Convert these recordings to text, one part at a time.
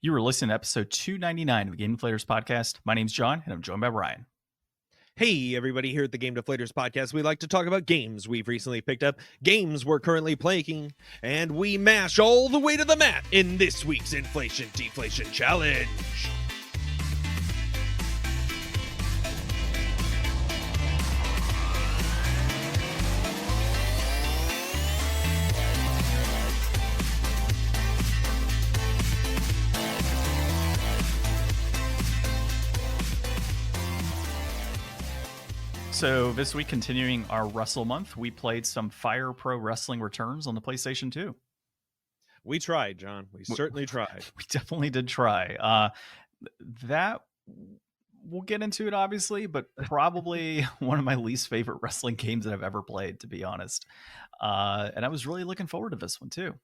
You were listening to episode 299 of the Game Deflators Podcast. My name's John, and I'm joined by Brian. Hey, everybody, here at the Game Deflators Podcast, we like to talk about games we've recently picked up, games we're currently playing, and we mash all the way to the mat in this week's Inflation Deflation Challenge. So this week, continuing our Wrestle Month, we played some Fire Pro Wrestling Returns on the PlayStation 2. We tried, John. We certainly tried. We definitely did try. That, we'll get into it, obviously, but probably one of my least favorite wrestling games that I've ever played, to be honest. And I was really looking forward to this one, too.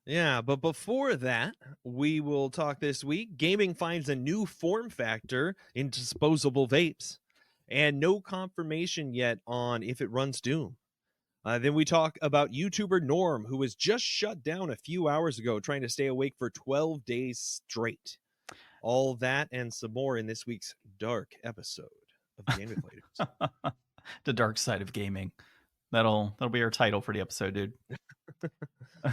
Yeah, but before that, we will talk this week. Gaming finds a new form factor in disposable vapes. And no confirmation yet on if it runs Doom. Then we talk about YouTuber Norm, who was just shut down a few hours ago trying to stay awake for 12 days straight. All that and some more in this week's dark episode of Game Deflators. The dark side of gaming. That'll be our title for the episode, dude.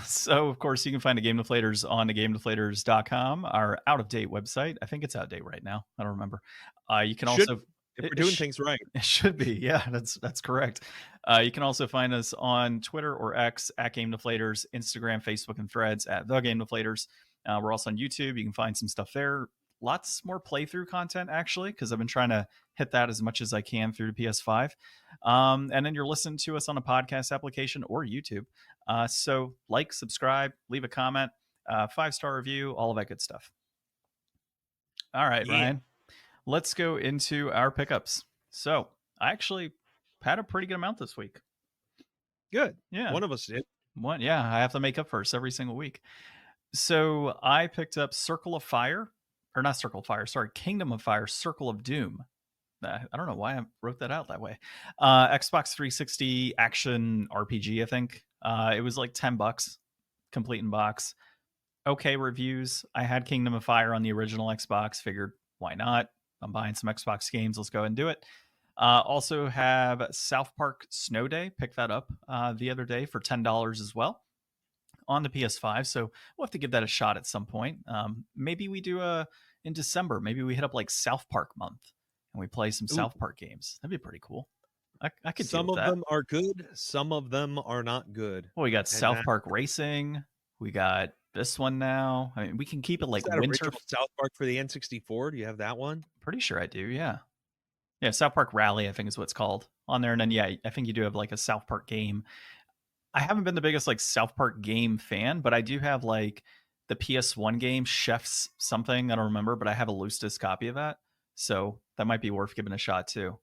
So, of course, you can find the Game Deflators on the GameDeflators.com, our out-of-date website. I think it's outdated right now. I don't remember. You can also... If we're doing things right. It should be. Yeah, that's correct. You can also find us on Twitter or X at Game Deflators, Instagram, Facebook, and Threads at The Game Deflators. We're also on YouTube. You can find some stuff there. Lots more playthrough content, actually, because I've been trying to hit that as much as I can through the PS5. And then you're listening to us on a podcast application or YouTube. So like, subscribe, leave a comment, 5-star review, all of that good stuff. All right, Ryan. Let's go into our pickups. So I actually had a pretty good amount this week. Good. Yeah. One of us did. Yeah, I have to make up for us every single week. So I picked up Kingdom of Fire, Circle of Doom. I don't know why I wrote that out that way. Xbox 360 action RPG, I think. It was like $10, complete in box. Okay reviews. I had Kingdom of Fire on the original Xbox. Figured, why not? I'm buying some Xbox games. Let's go ahead and do it. Also have South Park Snow Day. Picked that up the other day for $10 as well on the PS5. So we'll have to give that a shot at some point. Maybe we do in December. Maybe we hit up like South Park month and we play some South Park games. That'd be pretty cool. I could. Some of them are good. Some of them are not good. Well, we got South Park Racing. We got this one now. I mean, we can keep it like winter. South Park for the N64. Do you have that one? Pretty sure I do. Yeah. South Park Rally, I think is what it's called on there. And then, I think you do have like a South Park game. I haven't been the biggest like South Park game fan, but I do have like the PS1 game Chef's something. I don't remember, but I have a loose disc copy of that. So that might be worth giving a shot too.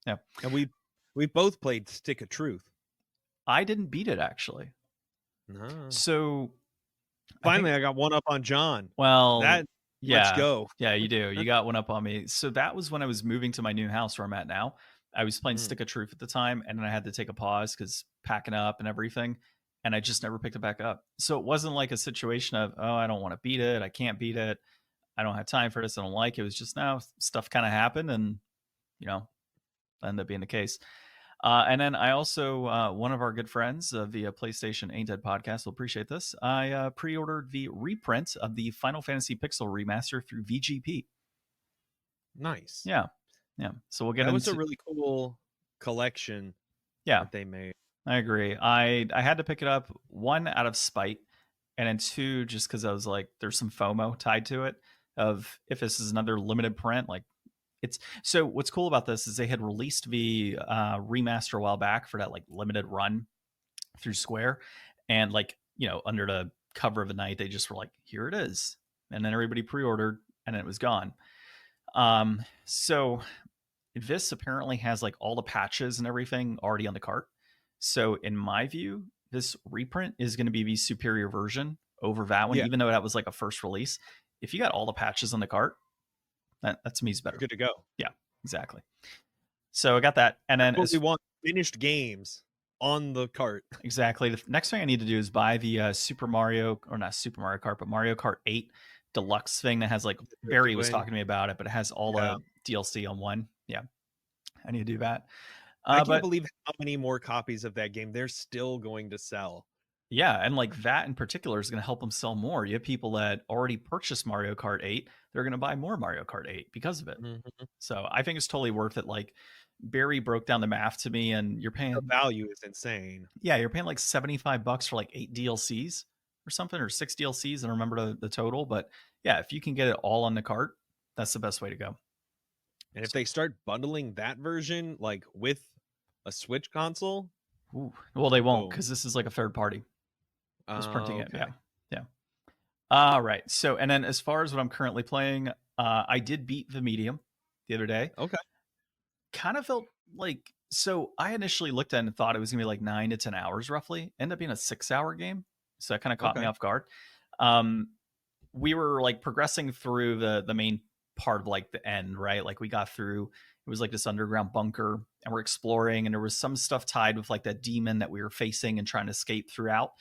Yeah. And we both played Stick of Truth. I didn't beat it actually. No. So finally, I got one up on John. Well, let's go. Yeah, you do. You got one up on me. So that was when I was moving to my new house where I'm at now. I was playing Stick of Truth at the time, and then I had to take a pause because packing up and everything, and I just never picked it back up. So it wasn't like a situation of, oh, I don't want to beat it. I can't beat it. I don't have time for this. I don't like it. It was just now stuff kind of happened, and, ended up being the case. And then I also, one of our good friends of the PlayStation Ain't Dead podcast will appreciate this. I pre-ordered the reprint of the Final Fantasy Pixel remaster through VGP. Nice. Yeah. So we'll get that was a really cool collection. Yeah, that they made. I agree. I had to pick it up, one, out of spite, and then two, just because I was like, there's some FOMO tied to it of if this is another limited print, like. So what's cool about this is they had released the remaster a while back for that like limited run through Square, and like, under the cover of the night, they just were like, here it is. And then everybody pre-ordered and it was gone. So this apparently has like all the patches and everything already on the cart. So in my view, this reprint is going to be the superior version over that one, even though that was like a first release. If you got all the patches on the cart, that to me is better. Good to go. Yeah, exactly. So I got that. And then we want finished games on the cart. Exactly. The next thing I need to do is buy the Mario Kart 8 deluxe thing that has like They're Barry was doing. talking to me about it, but it has all Yeah. the DLC on one. Yeah, I need to do that. I can't But believe how many more copies of that game they're still going to sell. yeah, and like that in particular is going to help them sell more. You have people that already purchased Mario Kart 8, they're going to buy more Mario Kart 8 because of it. Mhm. So I think it's totally worth it. Like Barry broke down the math to me, and you're The paying, value is insane. yeah, you're paying like $75 for like 8 DLCs or something, or 6 DLCs. I don't remember the total, but yeah, if you can get it all on the cart, that's the best way to go. And if they start bundling that version like with a Switch console, Ooh. Well, they won't boom. because this is like a third party who's printing it. Okay. Yeah, yeah. All right. So, and then as far as what I'm currently playing, I did beat the medium the other day. Okay. Kind of felt like, so I initially looked at it and thought it was gonna be like 9 to 10 hours roughly. Ended up being a 6 hour game, so that kind of caught me Okay. off guard. Um, we were like progressing through the main part of like the end, right? Like we got through. It was like this underground bunker, and we're exploring, and there was some stuff tied with like that demon that we were facing and trying to escape throughout.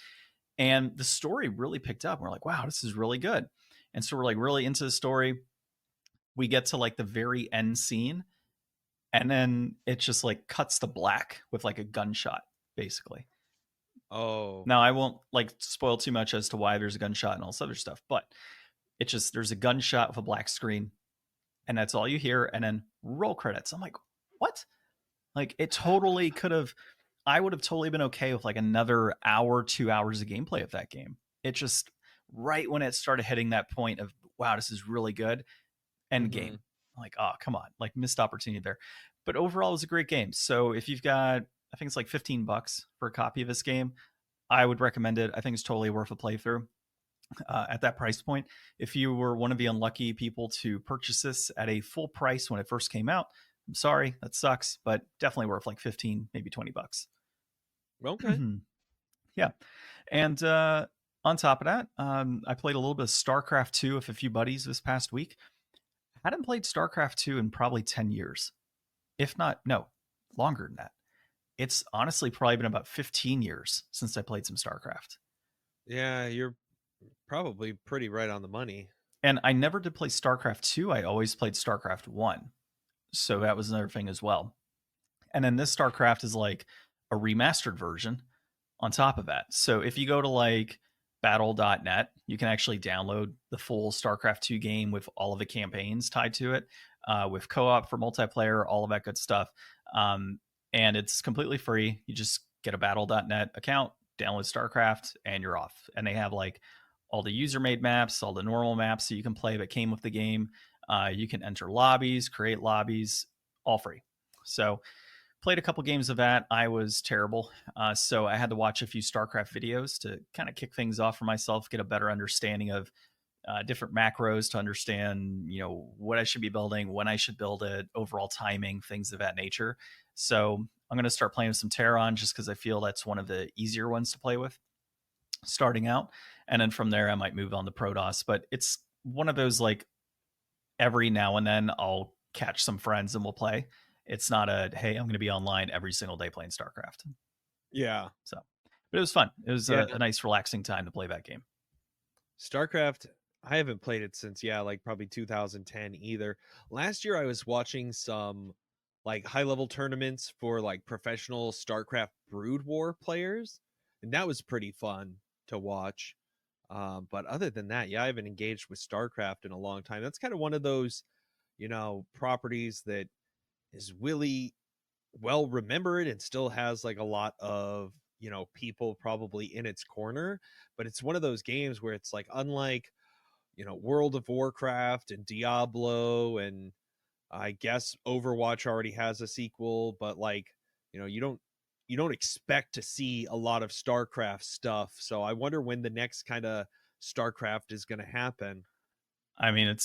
And the story really picked up. We're like, wow, this is really good. And so we're like really into the story. We get to like the very end scene, and then it just like cuts to black with like a gunshot, basically. Oh. Now I won't like spoil too much as to why there's a gunshot and all this other stuff, but it just there's a gunshot with a black screen, and that's all you hear, and then roll credits. I'm like, what? Like it totally could have. I would have totally been okay with like another hour, 2 hours of gameplay of that game. It just right when it started hitting that point of wow, this is really good. End Mm-hmm. game. I'm like, oh come on, like missed opportunity there. But overall, it was a great game. So if you've got, I think it's like $15 for a copy of this game, I would recommend it. I think it's totally worth a playthrough. At that price point. If you were one of the unlucky people to purchase this at a full price when it first came out, I'm sorry, that sucks, but definitely worth like 15, maybe $20. Okay. Yeah. And on top of that, I played a little bit of StarCraft 2 with a few buddies this past week. I hadn't played StarCraft 2 in probably 10 years, if not, no, longer than that. It's honestly probably been about 15 years since I played some StarCraft. Yeah, you're probably pretty right on the money. And I never did play StarCraft 2. I always played StarCraft 1. So that was another thing as well. And then this StarCraft is like a remastered version on top of that. So if you go to like battle.net, you can actually download the full StarCraft 2 game with all of the campaigns tied to it, with co op for multiplayer, all of that good stuff. And it's completely free. You just get a battle.net account, download StarCraft, and you're off. And they have like all the user made maps, all the normal maps that you can play that came with the game. You can enter lobbies, create lobbies, all free. So played a couple games of that. I was terrible. So I had to watch a few StarCraft videos to kind of kick things off for myself, get a better understanding of different macros to understand, you know, what I should be building, when I should build it, overall timing, things of that nature. So I'm going to start playing with some Terran just because I feel that's one of the easier ones to play with starting out. And then from there, I might move on to Protoss. But it's one of those like every now and then I'll catch some friends and we'll play. It's not a, hey, I'm going to be online every single day playing StarCraft. Yeah. So, but it was fun. It was Yeah. a nice, relaxing time to play that game. StarCraft, I haven't played it since, yeah, like probably 2010 either. Last year I was watching some like high level tournaments for like professional StarCraft Brood War players, and that was pretty fun to watch. But other than that, yeah, I haven't engaged with StarCraft in a long time. That's kind of one of those, properties that is really well remembered and still has like a lot of people probably in its corner, but it's one of those games where it's like unlike World of Warcraft and Diablo, and I guess Overwatch already has a sequel, but like you don't expect to see a lot of StarCraft stuff. So I wonder when the next kind of StarCraft is going to happen. I mean,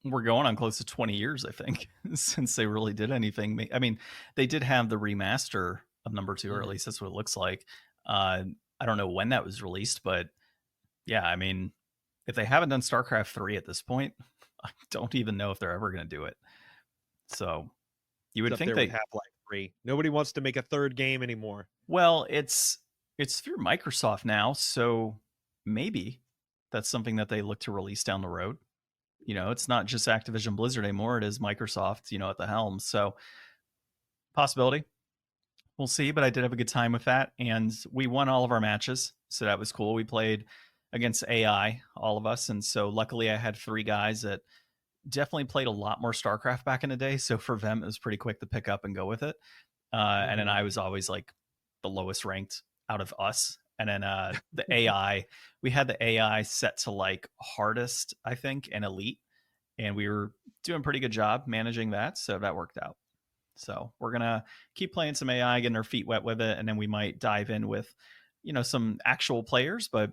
we're going on close to 20 years, I think, since they really did anything. I mean, they did have the remaster of number 2, or at Mhm. least that's what it looks like. I don't know when that was released, but yeah, I mean, if they haven't done StarCraft 3 at this point, I don't even know if they're ever going to do it. So you It's would up think there with they, Half-Life 3. Nobody wants to make a third game anymore. well, it's through Microsoft now, so maybe that's something that they look to release down the road. It's not just Activision Blizzard anymore. It is Microsoft, at the helm. So possibility. We'll see, but I did have a good time with that. And we won all of our matches. So that was cool. We played against AI, all of us. And so luckily I had 3 guys that definitely played a lot more StarCraft back in the day. So for them, it was pretty quick to pick up and go with it. And then I was always like the lowest ranked out of us. And then the AI, we had the AI set to like hardest, I think, and elite. And we were doing a pretty good job managing that. So that worked out. So we're going to keep playing some AI, getting our feet wet with it. And then we might dive in with, some actual players. But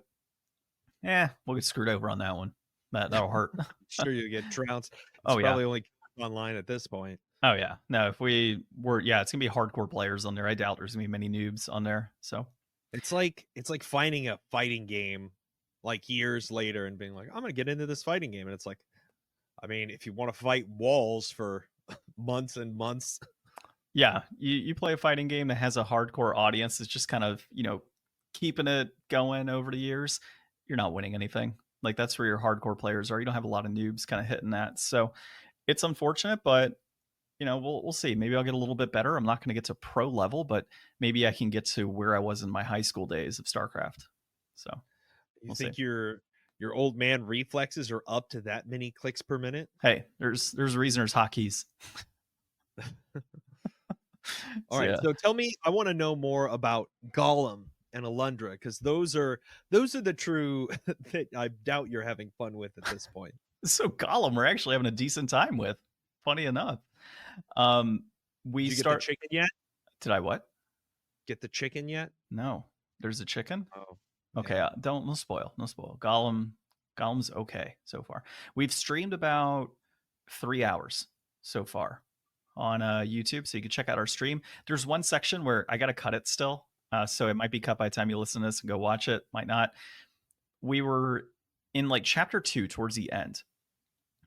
we'll get screwed over on that one. That'll hurt. Sure, you get trounced. Probably only online at this point. Oh, yeah. No, if we were, it's going to be hardcore players on there. I doubt there's going to be many noobs on there. So it's like finding a fighting game like years later and being like, I'm going to get into this fighting game. And it's like, I mean, if you want to fight walls for months and months. Yeah, you play a fighting game that has a hardcore audience that's just kind of, keeping it going over the years, you're not winning anything. Like that's where your hardcore players are. You don't have a lot of noobs kind of hitting that. So it's unfortunate, but we'll see. Maybe I'll get a little bit better. I'm not going to get to pro level, but maybe I can get to where I was in my high school days of StarCraft. So you think your old man reflexes are up to that many clicks per minute? Hey, there's a reason there's hotkeys. All right. So tell me, I want to know more about Gollum and Alundra, because those are the true that I doubt you're having fun with at this point. So Gollum, we're actually having a decent time with. Funny enough. Did you get the chicken yet? Did I what? Get the chicken yet? No. There's a chicken? Oh. Okay, yeah. No spoil. Gollum's okay so far. We've streamed about 3 hours so far on YouTube, so you can check out our stream. There's one section where I got to cut it still, so it might be cut by the time you listen to this and go watch it. Might not. We were in like chapter 2 towards the end,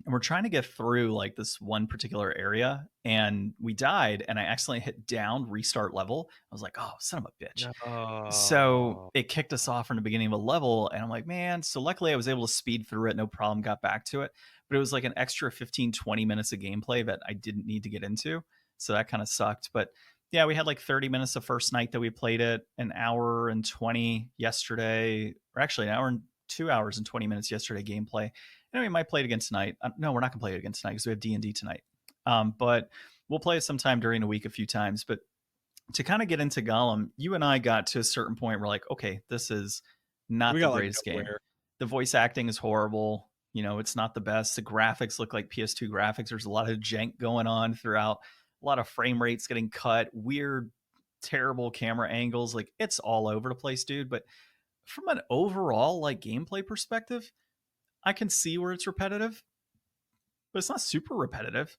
and we're trying to get through like this one particular area, and we died, and I accidentally hit down restart level. I was like, oh, son of a bitch. No. So it kicked us off from the beginning of a level, and I'm like, man. So luckily I was able to speed through it, no problem, got back to it. But it was like an extra 15-20 minutes of gameplay that I didn't need to get into, so that kind of sucked. But yeah, we had like 30 minutes the first night that we played it, an hour and 20 yesterday, or actually an hour and 2 hours and 20 minutes yesterday gameplay. And we might play it again tonight. No, we're not gonna play it again tonight because we have D&D tonight. But we'll play it sometime during the week a few times. But to kind of get into Gollum, you and I got to a certain point where like, okay, this is not the greatest game. The voice acting is horrible. It's not the best. The graphics look like PS2 graphics. There's a lot of jank going on throughout. A lot of frame rates getting cut. Weird, terrible camera angles. Like it's all over the place, dude. But from an overall like gameplay perspective, I can see where it's repetitive, but it's not super repetitive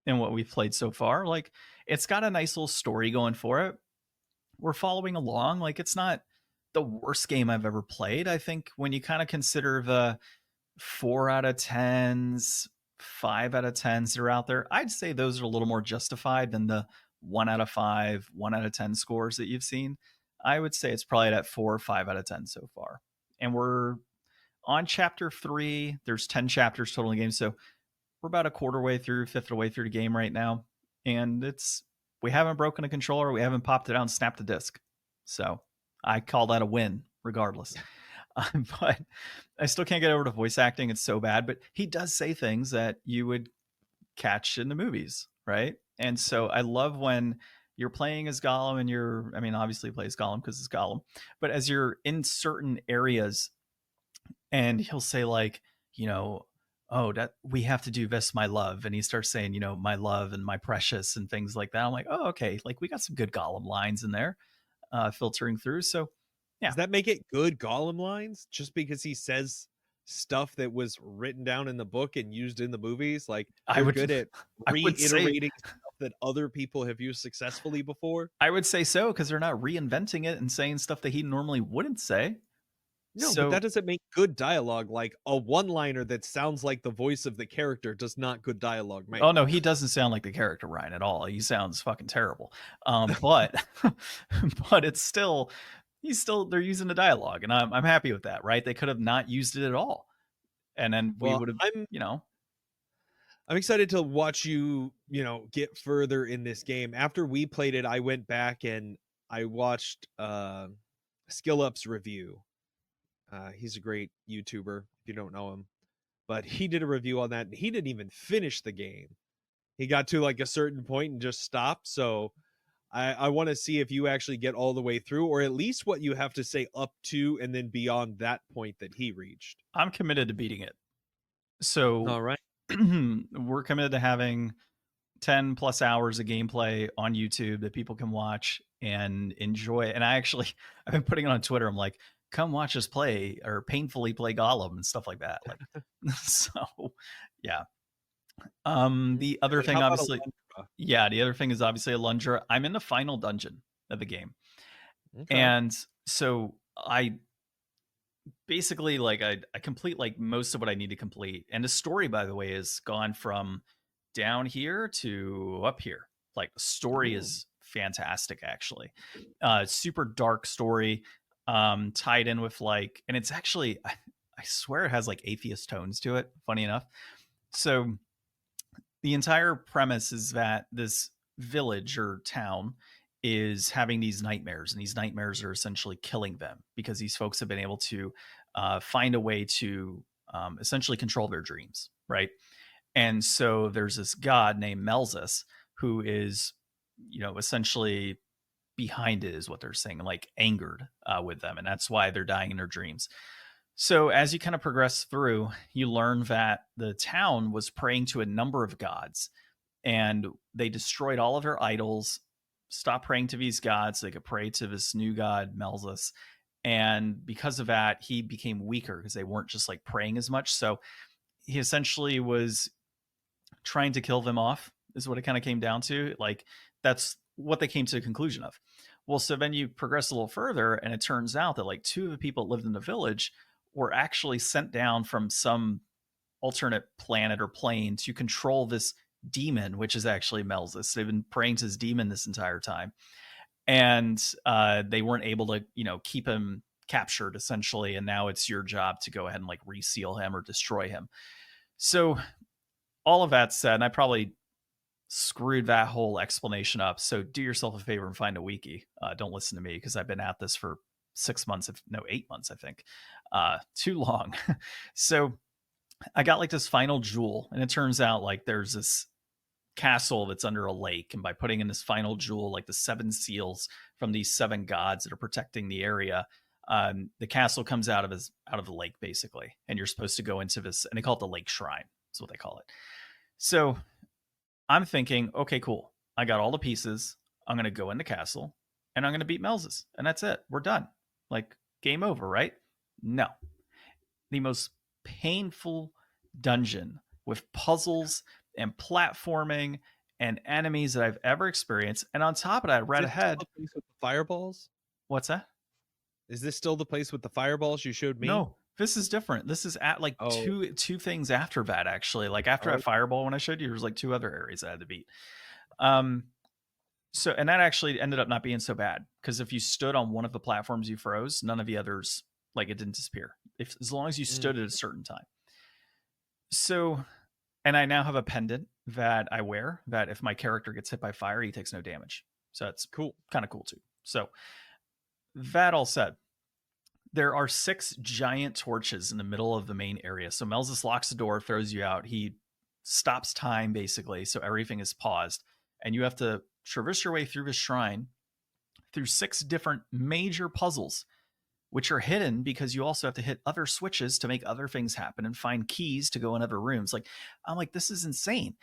in what we've played so far. Like it's got a nice little story going for it. We're following along. Like it's not the worst game I've ever played. I think when you kind of consider the 4 out of 10s, 5 out of 10s that are out there, I'd say those are a little more justified than the 1 out of 5, 1 out of 10 scores that you've seen. I would say it's probably at 4 or 5 out of 10 so far. And we're on chapter 3. There's 10 chapters total in the game. So we're about a quarter way through, fifth of the way through the game right now. And we haven't broken a controller. We haven't popped it out and snapped the disc. So I call that a win regardless. But I still can't get over to voice acting. It's so bad. But he does say things that you would catch in the movies, right? And so I love when you're playing as Gollum and obviously he plays Gollum because it's Gollum. But as you're in certain areas and he'll say like, oh, that we have to do this, my love. And he starts saying, my love and my precious and things like that. I'm like, oh, okay. Like we got some good Gollum lines in there filtering through. So yeah. Does that make it good Gollum lines just because he says stuff that was written down in the book and used in the movies? Like you're good at reiterating stuff that other people have used successfully before? I would say so, because they're not reinventing it and saying stuff that he normally wouldn't say. No, but that doesn't make good dialogue. Like a one-liner that sounds like the voice of the character does not good dialogue make. Oh no, he doesn't sound like the character Ryan at all. He sounds fucking terrible. But but it's still they're using the dialogue, and I'm happy with that, right? They could have not used it at all, and then we Well, would have, I'm excited to watch you, get further in this game. After we played it, I went back and I watched Skill Up's review. He's a great YouTuber if you don't know him, but he did a review on that and he didn't even finish the game. He got to like a certain point and just stopped. So I want to see if you actually get all the way through, or at least what you have to say up to and then beyond that point that he reached. I'm committed to beating it. So All right. we're committed to having 10 plus hours of gameplay on YouTube that people can watch and enjoy. And I've been putting it on Twitter. I'm like, come watch us play or painfully play Gollum and stuff like that. Like, so yeah. The other thing, obviously, the other thing is obviously Alundra. I'm in the final dungeon of the game. Okay. And so I basically I complete like most of what I need to complete. And the story, by the way, is gone from down here to up here. Like the story is fantastic, actually. Super dark story, tied in with and it's actually, I swear it has like atheist tones to it, funny enough. So the entire premise is that this village or town is having these nightmares, and these nightmares are essentially killing them because these folks have been able to find a way to essentially control their dreams, right? And so there's this god named Melzus who is, essentially behind it, is what they're saying, like angered with them, and that's why they're dying in their dreams. So as you kind of progress through, you learn that the town was praying to a number of gods, and they destroyed all of their idols, stopped praying to these gods so they could pray to this new god, Melzus. And because of that, he became weaker because they weren't just like praying as much. So he essentially was trying to kill them off, is what it kind of came down to. Like, that's what they came to the conclusion of. Well, so then you progress a little further, and it turns out that like two of the people that lived in the village were actually sent down from some alternate planet or plane to control this demon, which is actually Melzus. They've been praying to this demon this entire time, and they weren't able to, keep him captured, essentially. And now it's your job to go ahead and like reseal him or destroy him. So all of that said, and I probably screwed that whole explanation up. So do yourself a favor and find a wiki. Don't listen to me because I've been at this for 8 months, I think. Too long. So I got like this final jewel, and it turns out like there's this castle that's under a lake, and by putting in this final jewel, like the 7 seals from these 7 gods that are protecting the area, the castle comes out of the lake basically, and you're supposed to go into this, and they call it the lake shrine. That's what they call it. So I'm thinking, okay, cool, I got all the pieces. I'm gonna go in the castle and I'm gonna beat Melzus, and that's it, we're done. Like, game over, right? No. The most painful dungeon with puzzles and platforming and enemies that I've ever experienced. And on top of that, right ahead, the place with the fireballs. What's that? Is this still the place with the fireballs you showed me? No, this is different. This is at like two things after that, actually. Like after that fireball, when I showed you, there was like 2 other areas I had to beat. So, and that actually ended up not being so bad, because if you stood on one of the platforms you froze, none of the others, like, it didn't disappear as long as you stood at a certain time. So, and I now have a pendant that I wear that if my character gets hit by fire, he takes no damage. So that's cool, kind of cool too. So that all said, there are 6 giant torches in the middle of the main area. So Melzus locks the door, throws you out. He stops time basically, so everything is paused, and you have to traverse your way through the shrine through 6 different major puzzles, which are hidden because you also have to hit other switches to make other things happen and find keys to go in other rooms. Like, I'm like, this is insane.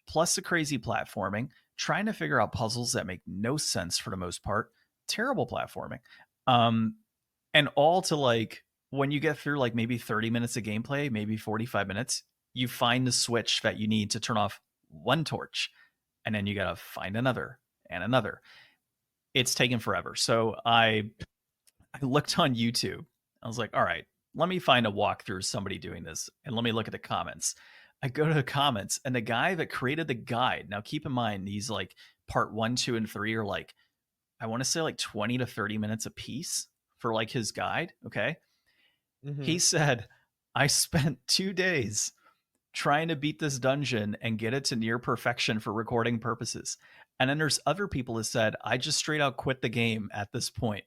Plus the crazy platforming, trying to figure out puzzles that make no sense for the most part. Terrible platforming. And all to, like, when you get through like maybe 30 minutes of gameplay, maybe 45 minutes, you find the switch that you need to turn off one torch, and then you got to find another and another. It's taken forever. So I looked on YouTube. I was like, all right, let me find a walkthrough of somebody doing this, and let me look at the comments. I go to the comments, and the guy that created the guide, now keep in mind, these like part 1, 2, and 3 are like, I want to say like 20 to 30 minutes a piece. for like his guide. Okay. Mm-hmm. He said, I spent 2 days trying to beat this dungeon and get it to near perfection for recording purposes. And then there's other people that said, I just straight out quit the game at this point.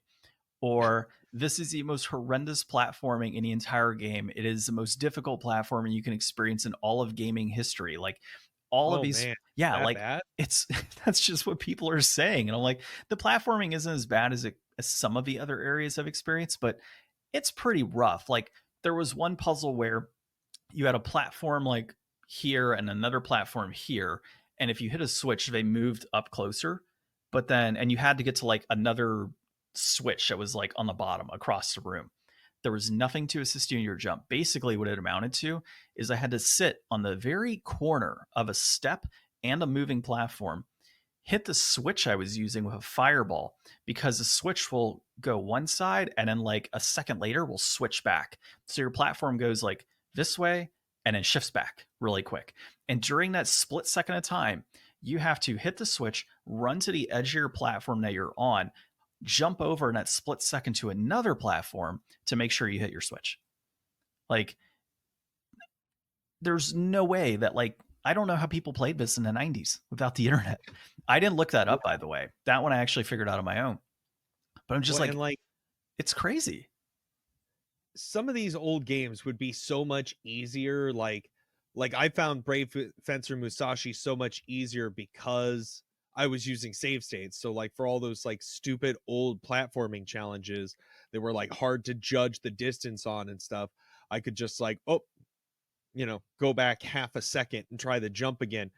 Or this is the most horrendous platforming in the entire game. It is the most difficult platforming you can experience in all of gaming history. Like all of Oh these, man, yeah, that like bad? it's that's just what people are saying. And I'm like, the platforming isn't as bad as some of the other areas I've experienced, but it's pretty rough. Like there was one puzzle where you had a platform like here and another platform here, and if you hit a switch they moved up closer, but then and you had to get to like another switch that was like on the bottom across the room. There was nothing to assist you in your jump. Basically what it amounted to is I had to sit on the very corner of a step and a moving platform, hit the switch I was using with a fireball, because the switch will go one side and then like a second later will switch back. So your platform goes like this way and then shifts back really quick. And during that split second of time, you have to hit the switch, run to the edge of your platform that you're on, jump over in that split second to another platform to make sure you hit your switch. Like, there's no way that, like, I don't know how people played this in the 90s without the internet. I didn't look that up, by the way. That one I actually figured out on my own. But I'm just Well, and like it's crazy. some of these old games would be so much easier. Like I found Brave Fencer Musashi so much easier because I was using save states. So like for all those like stupid old platforming challenges that were like hard to judge the distance on and stuff, I could just like, oh, go back half a second and try the jump again.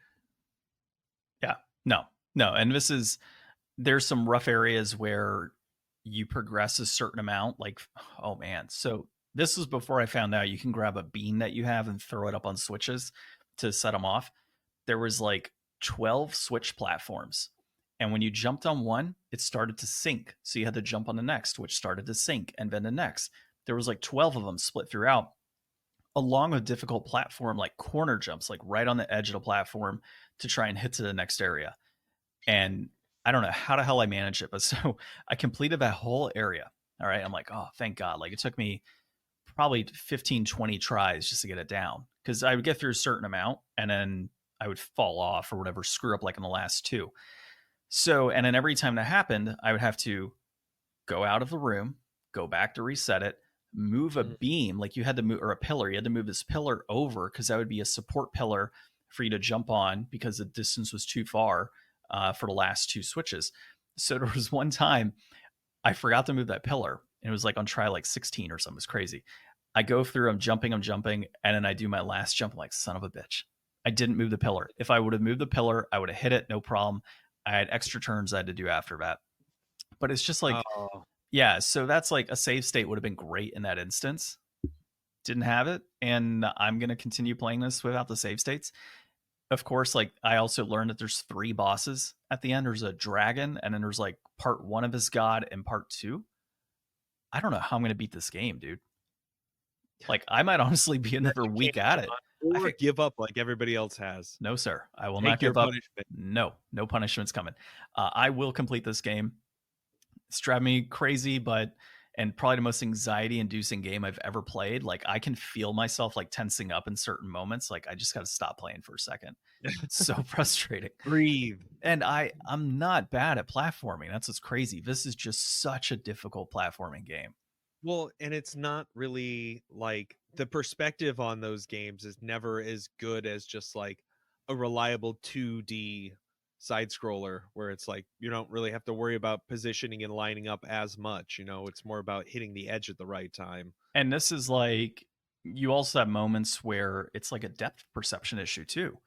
Yeah. No. And there's some rough areas where you progress a certain amount. Like, oh man. So this was before I found out you can grab a bean that you have and throw it up on switches to set them off. There was like 12 switch platforms. And when you jumped on one, it started to sync. So you had to jump on the next, which started to sync, and then the next. There was like 12 of them split throughout, along with difficult platform like corner jumps, like right on the edge of the platform to try and hit to the next area. And I don't know how the hell I managed it, but so I completed that whole area. All right. I'm like, oh, thank God. Like it took me probably 15, 20 tries just to get it down, because I would get through a certain amount and then I would fall off or whatever, screw up like in the last two. So, and then every time that happened, I would have to go out of the room, go back to reset it, move a beam, like you had to move, or a pillar, you had to move this pillar over because that would be a support pillar for you to jump on because the distance was too far for the last two switches. So there was one time I forgot to move that pillar, and it was like on try like 16 or something. It was crazy. I go through, I'm jumping, and then I do my last jump. I'm like, son of a bitch. I didn't move the pillar. If I would have moved the pillar, I would have hit it, no problem. I had extra turns I had to do after that. But it's just like, yeah, so that's like a save state would have been great in that instance. Didn't have it, and I'm going to continue playing this without the save states. Of course, like I also learned that there's 3 bosses at the end. There's a dragon, and then there's like part 1 of his god and part 2. I don't know how I'm going to beat this game, dude. Like I might honestly be another week at it. Or give up like everybody else has. No, sir. I will Take not give up. punishment. No punishment's coming. I will complete this game. It's driving me crazy, and probably the most anxiety-inducing game I've ever played. Like I can feel myself like tensing up in certain moments. Like I just got to stop playing for a second. It's so frustrating. Breathe. And I'm not bad at platforming. That's what's crazy. This is just such a difficult platforming game. Well, and it's not really like the perspective on those games is never as good as just like a reliable 2D side scroller where it's like you don't really have to worry about positioning and lining up as much. It's more about hitting the edge at the right time. And this is like, you also have moments where it's like a depth perception issue too.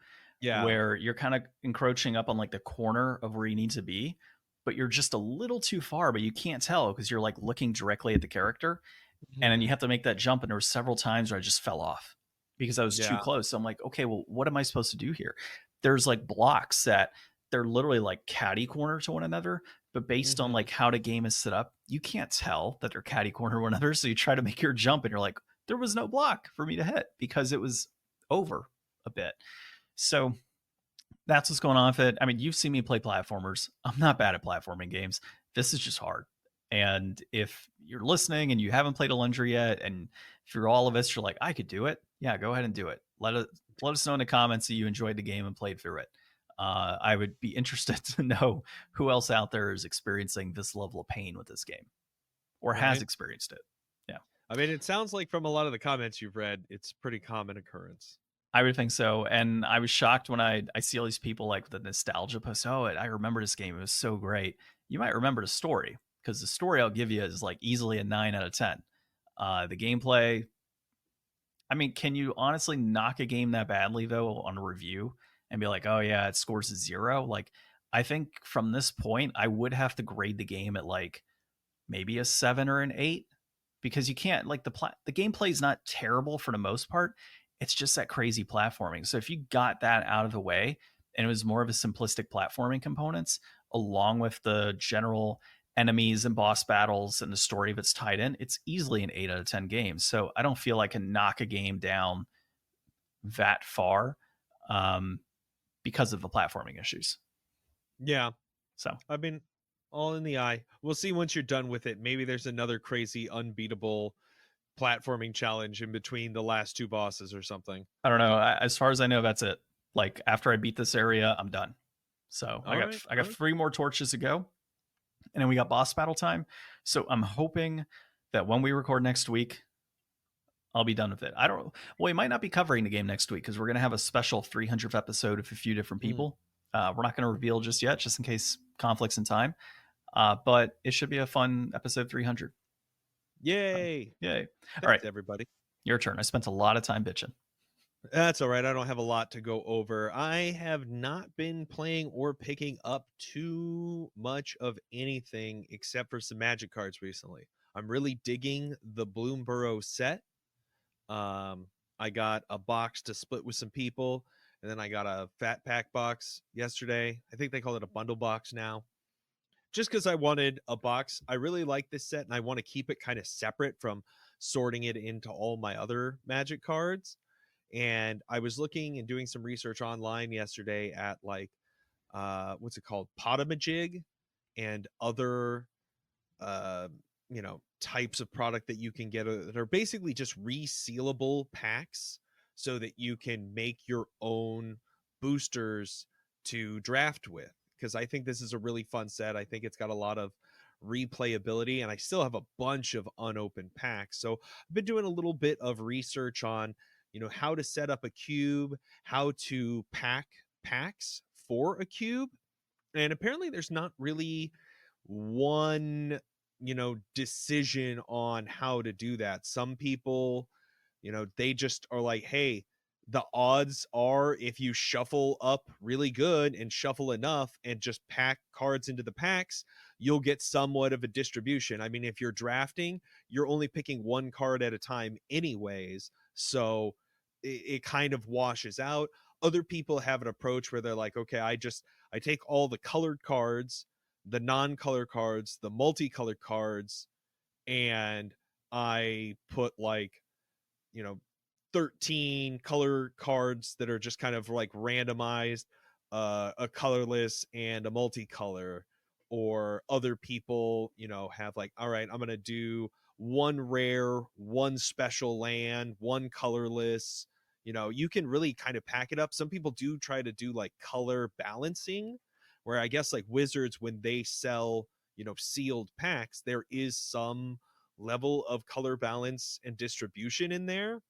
Yeah. Where you're kind of encroaching up on like the corner of where you need to be, but you're just a little too far, but you can't tell because you're like looking directly at the character. And then you have to make that jump. And there were several times where I just fell off because I was too close. So I'm like, okay, well, what am I supposed to do here? There's like blocks that they're literally like catty corner to one another, but based on like how the game is set up, you can't tell that they're catty corner to one another. So you try to make your jump and you're like, there was no block for me to hit because it was over a bit. So that's what's going on with it. I mean, you've seen me play platformers. I'm not bad at platforming games. This is just hard. And if you're listening and you haven't played Alundra yet, and if you're all of us, you're like, I could do it. Yeah, go ahead and do it. Let us know in the comments that you enjoyed the game and played through it. I would be interested to know who else out there is experiencing this level of pain with this game or has Right. experienced it. Yeah. I mean, it sounds like from a lot of the comments you've read, it's pretty common occurrence. I would think so. And I was shocked when I see all these people like the nostalgia post. Oh, I remember this game. It was so great. You might remember the story, because the story I'll give you is like easily a 9 out of 10. The gameplay, I mean, can you honestly knock a game that badly though on a review and be like, oh yeah, it scores a 0? Like, I think from this point, I would have to grade the game at like maybe a 7 or an 8, because you can't, like, the gameplay is not terrible for the most part. It's just that crazy platforming. So if you got that out of the way and it was more of a simplistic platforming components along with the general enemies and boss battles and the story that's tied in, it's easily an 8 out of 10 game. So I don't feel I can knock a game down that far, um, because of the platforming issues. Yeah. So I mean, all in the eye. We'll see once you're done with it. Maybe there's another crazy, unbeatable platforming challenge in between the last two bosses or something. I don't know. As far as I know, that's it. Like, after I beat this area, I'm done. So I got All right. 3 more torches to go, and then we got boss battle time. So I'm hoping that when we record next week, I'll be done with it. I don't. Well, we might not be covering the game next week because we're gonna have a special 300th episode with a few different people. We're not gonna reveal just yet, just in case conflicts in time. But it should be a fun episode 300. Yay! Yay! Thanks, All right, everybody. your turn. I spent a lot of time bitching. That's all right. I don't have a lot to go over. I have not been playing or picking up too much of anything except for some magic cards recently. I'm really digging the Bloomborough set. I got a box to split with some people, and then I got a fat pack box yesterday. I think they call it a bundle box now. Just because I wanted a box. I really like this set, and I want to keep it kind of separate from sorting it into all my other magic cards. And I was looking and doing some research online yesterday at like what's it called, Potamajig, and other uh types of product that you can get that are basically just resealable packs so that you can make your own boosters to draft with, because I think this is a really fun set. I think it's got a lot of replayability, and I still have a bunch of unopened packs. So I've been doing a little bit of research on how to set up a cube, how to pack packs for a cube. And apparently there's not really one decision on how to do that. Some people, they just are like, hey, the odds are if you shuffle up really good and shuffle enough and just pack cards into the packs, you'll get somewhat of a distribution. I mean, if you're drafting, you're only picking one card at a time anyways, so it kind of washes out. Other people have an approach where they're like, okay, I take all the colored cards, the non-color cards, the multicolored cards, and I put like, 13 color cards that are just kind of like randomized, a colorless and a multicolor. Or other people, have like, all right, I'm going to do one rare, one special land, one colorless. You can really kind of pack it up. Some people do try to do like color balancing, where I guess like Wizards, when they sell, sealed packs, there is some level of color balance and distribution in there.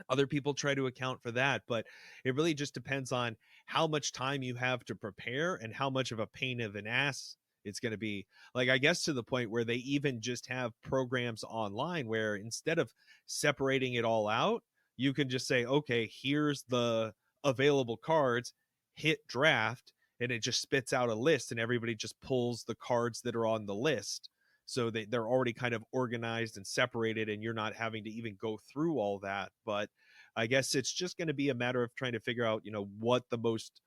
Other people try to account for that, but it really just depends on how much time you have to prepare and how much of a pain of an ass it's going to be. Like, I guess to the point where they even just have programs online where instead of separating it all out, you can just say, okay, here's the available cards, hit draft, and it just spits out a list, and everybody just pulls the cards that are on the list. So they're already kind of organized and separated, and you're not having to even go through all that. But I guess it's just going to be a matter of trying to figure out, what the most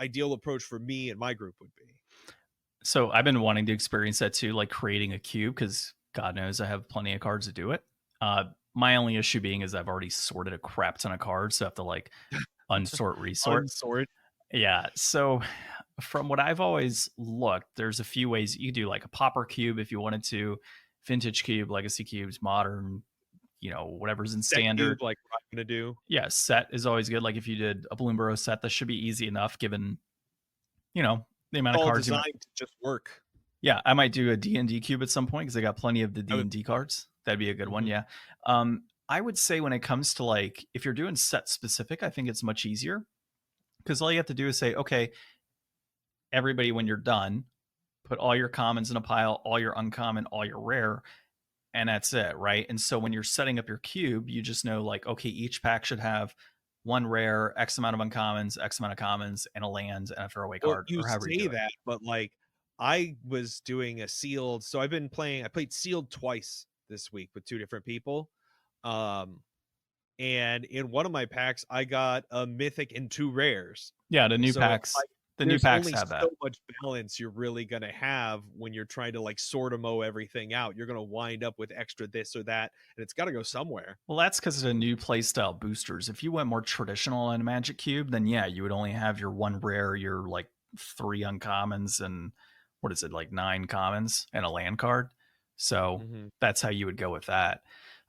ideal approach for me and my group would be. So I've been wanting to experience that too, like creating a cube, because God knows I have plenty of cards to do it. My only issue being is I've already sorted a crap ton of cards, so I have to like unsort, resort. Unsort. Yeah. So from what I've always looked, there's a few ways you could do, like a popper cube if you wanted to, vintage cube, legacy cubes, modern, whatever's in That standard. cube, like what I'm gonna do. Yeah, set is always good. Like if you did a Bloom Burrow set, this should be easy enough given, the amount of All cards you might. designed to just work. Yeah, I might do a D&D cube at some point because I got plenty of the I would- D&D cards. That'd be a good one, Mhm. yeah. I would say when it comes to like if you're doing set specific, I think it's much easier because all you have to do is say, okay, everybody, when you're done, put all your commons in a pile, all your uncommon, all your rare, and that's it, right? And so when you're setting up your cube, you just know like, okay, each pack should have one rare, X amount of uncommons, X amount of commons, and a land and a throwaway Well, card, you or however you say do it. that, but like I was doing a sealed, so I played sealed twice this week with two different people. Um and in one of my packs I got a mythic and two rares. Yeah, the new So packs. like The new there's packs only have that. so much balance you're really going to have when you're trying to like sort of mow everything out. You're going to wind up with extra this or that, and it's got to go somewhere. Well, that's because of the new playstyle boosters. If you went more traditional in a Magic Cube, then yeah, you would only have your one rare, your like 3 uncommons, and what is it, like 9 commons and a land card. So that's how you would go with that.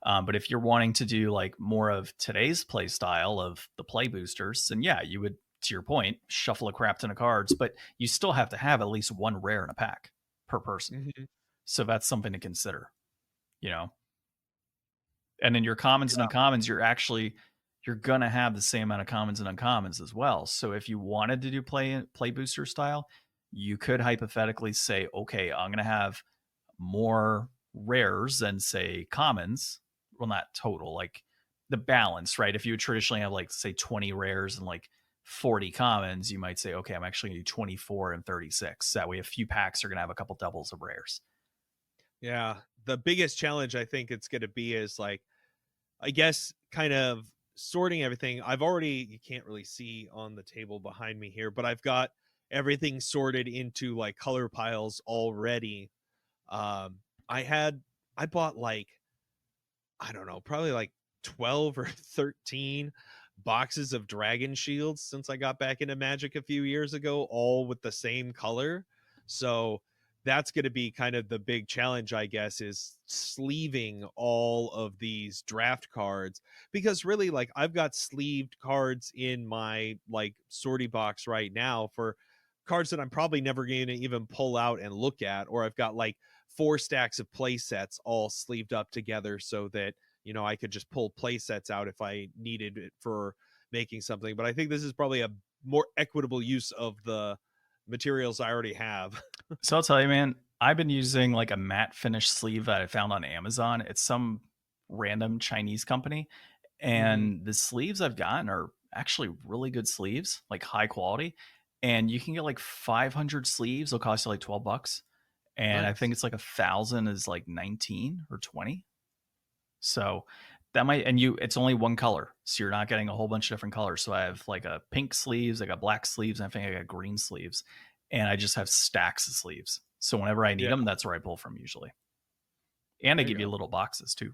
But if you're wanting to do like more of today's play style of the play boosters, then yeah, you would, to your point, shuffle a crap ton of cards, but you still have to have at least one rare in a pack per person. So that's something to consider, you know. And in your commons and uncommons, you're gonna have the same amount of commons and uncommons as well. So if you wanted to do play booster style, you could hypothetically say, okay, I'm gonna have more rares than say commons. Well, not total, like the balance, right? If you would traditionally have like say 20 rares and like 40 commons, you might say, okay, I'm actually gonna do 24 and 36. That way a few packs are gonna have a couple doubles of rares. Yeah. The biggest challenge I think it's going to be is like, I guess kind of sorting everything. You can't really see on the table behind me here, but I've got everything sorted into like color piles already. I bought like, I don't know, probably like 12 or 13 boxes of dragon shields since I got back into Magic a few years ago, all with the same color. So that's going to be kind of the big challenge, I guess, is sleeving all of these draft cards, because really, like, I've got sleeved cards in my like sortie box right now for cards that I'm probably never going to even pull out and look at, or I've got like 4 stacks of play sets all sleeved up together so that, you know, I could just pull play sets out if I needed it for making something. But I think this is probably a more equitable use of the materials I already have. So I'll tell you, man, I've been using like a matte finish sleeve that I found on Amazon. It's some random Chinese company. And the sleeves I've gotten are actually really good sleeves, like high quality. And you can get like 500 sleeves. They'll cost you like $12. And I think it's like 1,000 is like 19 or 20. So that might, and it's only one color. So you're not getting a whole bunch of different colors. So I have like a pink sleeves, I got black sleeves, and I think I got green sleeves. And I just have stacks of sleeves. So whenever I need them, that's where I pull from usually. And they give you little boxes too.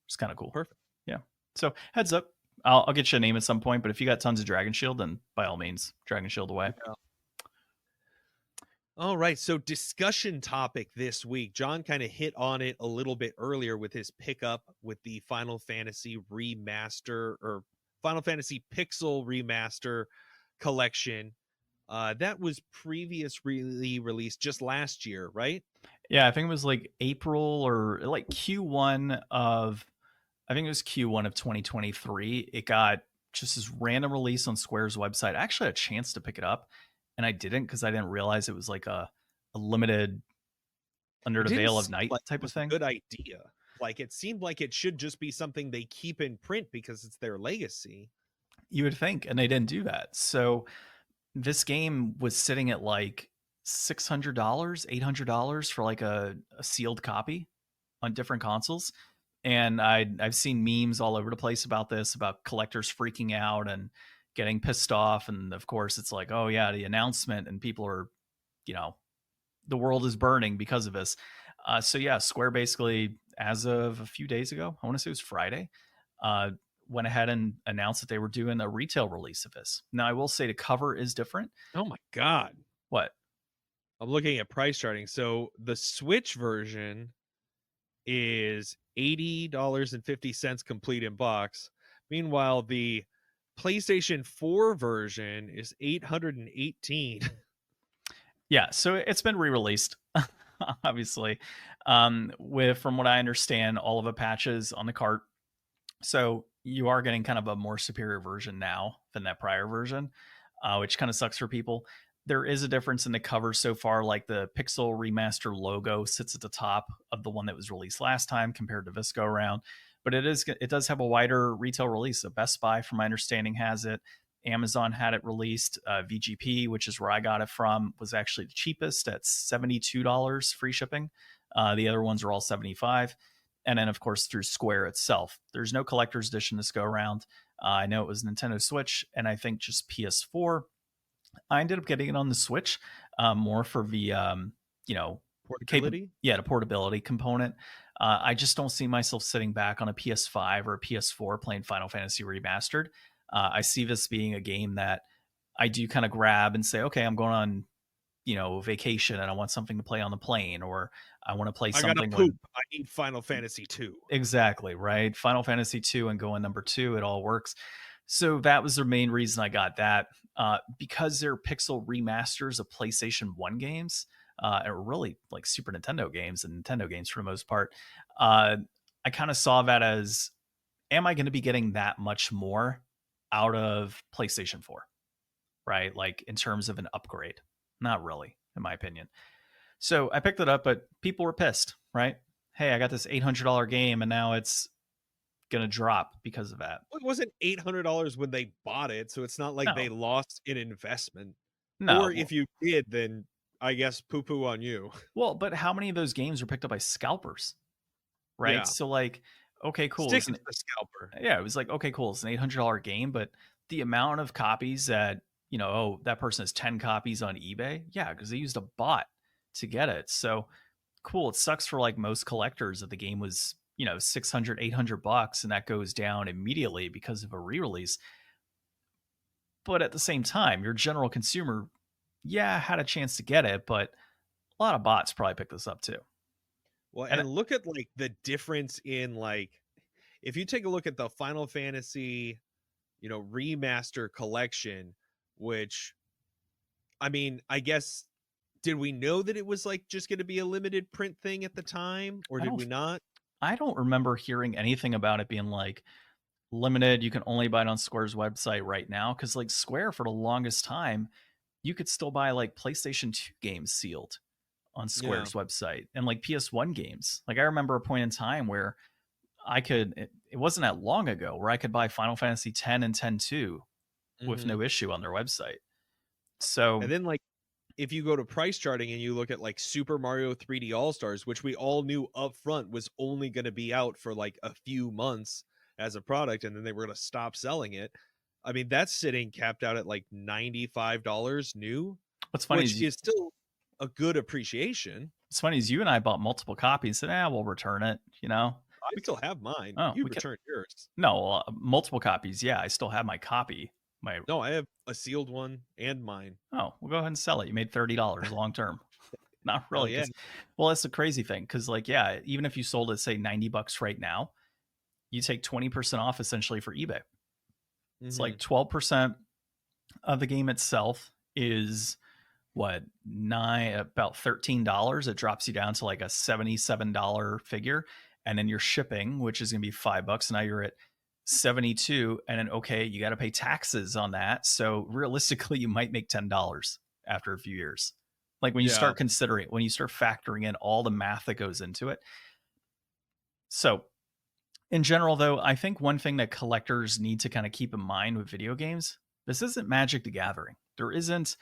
It's kind of cool. Perfect. Yeah. So heads up, I'll get you a name at some point. But if you got tons of Dragon Shield, then by all means, Dragon Shield away. Yeah. All right. So discussion topic this week. John kind of hit on it a little bit earlier with his pickup with the Final Fantasy remaster, or Final Fantasy Pixel remaster collection. That was previously released just last year, right? Yeah, I think it was like April or like Q1 of, I think it was Q1 of 2023. It got just this random release on Square's website. I actually had a chance to pick it up, and I didn't because I didn't realize it was like a limited under the veil of night type of thing. Good idea. Like, it seemed like it should just be something they keep in print because it's their legacy. You would think, and they didn't do that. So this game was sitting at like $600, $800 for like a sealed copy on different consoles. And I've seen memes all over the place about this, about collectors freaking out and getting pissed off. And of course, it's like, oh yeah, the announcement, and people are, you know, the world is burning because of this. So yeah, Square basically, as of a few days ago, I want to say it was Friday, went ahead and announced that they were doing a retail release of this. Now, I will say the cover is different. Oh my God. What? I'm looking at price charting. So the Switch version is $80.50 complete in box. Meanwhile, the PlayStation 4 version is $818. Yeah, so it's been re-released, obviously. With from what I understand, all of the patches on the cart. So you are getting kind of a more superior version now than that prior version, which kind of sucks for people. There is a difference in the cover so far, like the Pixel Remaster logo sits at the top of the one that was released last time compared to this go around. But it does have a wider retail release. So Best Buy, from my understanding, has it. Amazon had it released. VGP, which is where I got it from, was actually the cheapest at $72 free shipping. The other ones are all $75. And then, of course, through Square itself. There's no collector's edition this go around. I know it was Nintendo Switch and I think just PS4. I ended up getting it on the Switch, more for the Portability? the portability component. I just don't see myself sitting back on a PS5 or a PS4 playing Final Fantasy Remastered. I see this being a game that I do kind of grab and say, okay, I'm going on, vacation and I want something to play on the plane, or I want to play I gotta something poop. I need Final Fantasy 2. exactly, right? Final Fantasy 2 and going number 2, it all works. So that was the main reason I got that. Because they're pixel remasters of PlayStation 1 games, or really like Super Nintendo games and Nintendo games for the most part. I kind of saw that as, am I going to be getting that much more out of PlayStation 4? Right? Like in terms of an upgrade? Not really, in my opinion. So I picked it up, but people were pissed, right? Hey, I got this $800 game and now it's going to drop because of that. Well, it wasn't $800 when they bought it, so it's not like they No, lost an investment. Or no. if you did, then I guess poo-poo on you. Well, but how many of those games were picked up by scalpers? Right? Yeah. So like, okay, cool. Stick it to the scalper. Yeah, it was like, okay, cool. It's an $800 game, but the amount of copies that, oh, that person has 10 copies on eBay. Yeah, because they used a bot to get it. So cool. It sucks for like most collectors that the game was, 600, $800 and that goes down immediately because of a re-release. But at the same time, your general consumer, yeah, had a chance to get it, but a lot of bots probably picked this up too. Well, And and look at like the difference in like if you take a look at the Final Fantasy, remaster collection, which I mean, I guess did we know that it was like just going to be a limited print thing at the time, or I did don't we not? I don't remember hearing anything about it being like limited. You can only buy it on Square's website right now. Cause like Square for the longest time, you could still buy like PlayStation 2 games sealed on Yeah. Square's website and like PS1 games. Like I remember a point in time where it wasn't that long ago where I could buy Final Fantasy 10 and 10-2 with Hmm. no issue on their website. So And then like if you go to price charting and you look at like Super Mario 3D All Stars, which we all knew up front was only going to be out for like a few months as a product, and then they were going to stop selling it. I mean, that's sitting capped out at like $95 new, what's funny which is is still a good appreciation. you and I bought multiple copies and said, we'll return it, I still have mine. Oh, You we could returned yours. no multiple copies. Yeah, I still have my copy. My No, I have a sealed one and mine. Oh, we'll go ahead and sell it. You made $30 long term. Not Hell really, yeah. because well, that's the crazy thing. Because like, yeah, even if you sold it, say $90 right now, you take 20% off essentially for eBay. It's Hmm. like 12% of the game itself is what about $13. It drops you down to like a $77 figure, and then your shipping, which is gonna be $5, now you're at 72, and then okay, you got to pay taxes on that. So realistically, you might make $10 after a few years. Like when you Yeah. start when you start factoring in all the math that goes into it. So in general, though, I think one thing that collectors need to kind of keep in mind with video games, this isn't Magic the Gathering. There isn't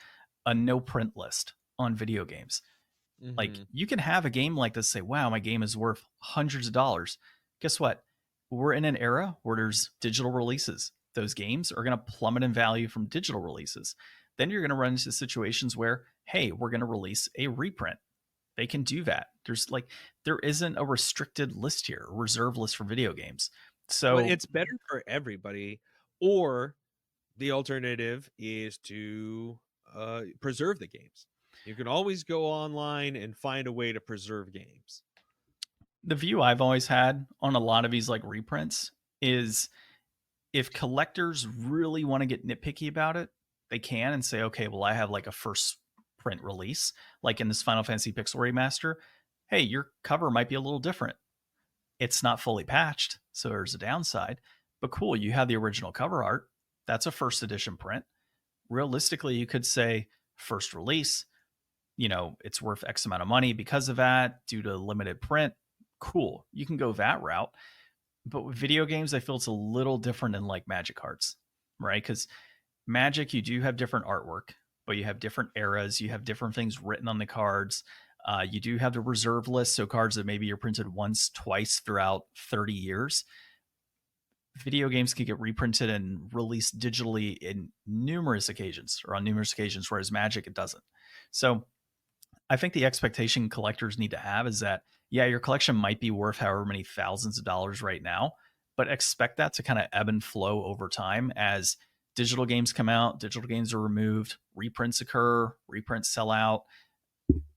a no print list on video games. Like Hmm. you can have a game like this say, wow, my game is worth hundreds of dollars. Guess what? We're in an era where there's digital releases. Those games are going to plummet in value from digital releases. Then you're going to run into situations where, hey, we're going to release a reprint. They can do that. There isn't a restricted list here, a reserve list for video games. But So it's better for everybody. Or the alternative is to preserve the games. You can always go online and find a way to preserve games. The view I've always had on a lot of these like reprints is if collectors really want to get nitpicky about it, they can and say, okay, well, I have like a first print release, like in this Final Fantasy Pixel Remaster. Hey, your cover might be a little different. It's not fully patched, so there's a downside. But cool, you have the original cover art. That's a first edition print. Realistically, you could say first release, it's worth X amount of money because of that due to limited print. Cool. You can go that route. But with video games, I feel it's a little different than like Magic cards, right? Because Magic, you do have different artwork, but you have different eras. You have different things written on the cards. You do have the reserve list, so cards that maybe you're printed once, twice throughout 30 years. Video games can get reprinted and released digitally in numerous occasions, or on numerous occasions, whereas Magic, it doesn't. So I think the expectation collectors need to have is that, yeah, your collection might be worth however many thousands of dollars right now, but expect that to kind of ebb and flow over time as digital games come out, digital games are removed, reprints occur, reprints sell out.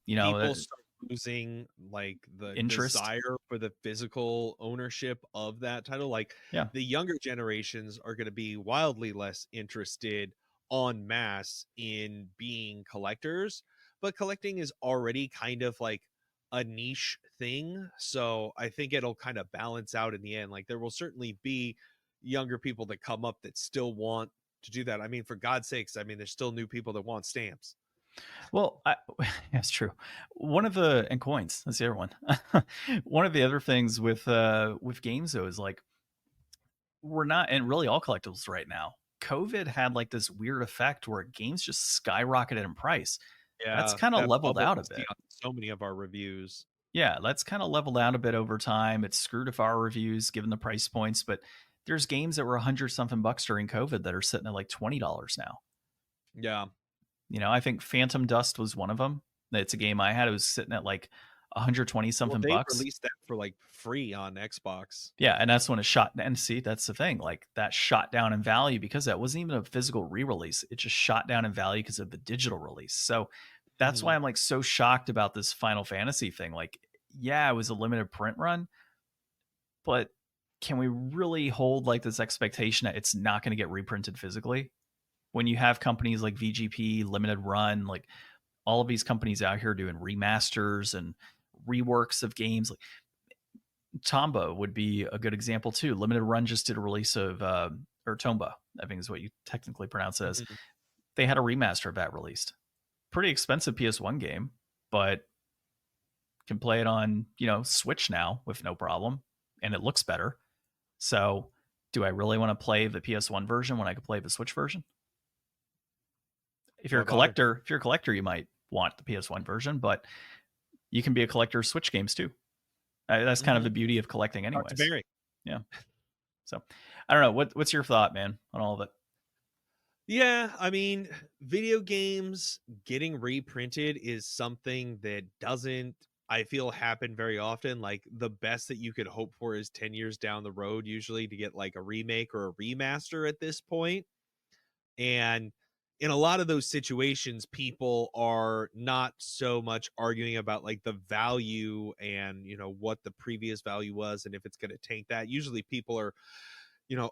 People start losing like the interest, desire for the physical ownership of that title. Like the younger generations are going to be wildly less interested en masse in being collectors, but collecting is already kind of like a niche thing. So I think it'll kind of balance out in the end. Like there will certainly be younger people that come up that still want to do that. I mean, for God's sakes, I mean, there's still new people that want stamps. Well, that's true. And coins. That's the other one. One of the other things with games though is like we're not, and really all collectibles right now. COVID had like this weird effect where games just skyrocketed in price. Yeah, that's kind of leveled out a bit. So many of our reviews. Yeah, that's kind of leveled out a bit over time. It's screwed with our reviews given the price points, but there's games that were $100-something during COVID that are sitting at like $20 now. Yeah. I think Phantom Dust was one of them. It's a game I had. It was sitting at like 120-something bucks. They released that for like free on Xbox. Yeah, and that's when it shot. And see, that's the thing. Like that shot down in value because that wasn't even a physical re-release. It just shot down in value because of the digital release. So that's why I'm like so shocked about this Final Fantasy thing. Like, yeah, it was a limited print run, but can we really hold like this expectation that it's not going to get reprinted physically? When you have companies like VGP, Limited Run, like all of these companies out here doing remasters and reworks of games, like Tomba would be a good example too. Limited Run just did a release of, or Tomba, I think is what you technically pronounce it as. They had a remaster of that released. Pretty expensive PS1 game, but can play it on, Switch now with no problem, and it looks better. So do I really want to play the PS1 version when I could play the Switch version? If you're a collector, you might want the PS1 version, but you can be a collector of Switch games too. That's kind of the beauty of collecting anyways. Yeah. So I don't know. What's your thought, man, on all of it? Yeah, I mean, video games getting reprinted is something that doesn't, I feel, happen very often. Like the best that you could hope for is 10 years down the road, usually, to get like a remake or a remaster at this point. And in a lot of those situations, people are not so much arguing about like the value and, what the previous value was and if it's going to tank that. Usually people are,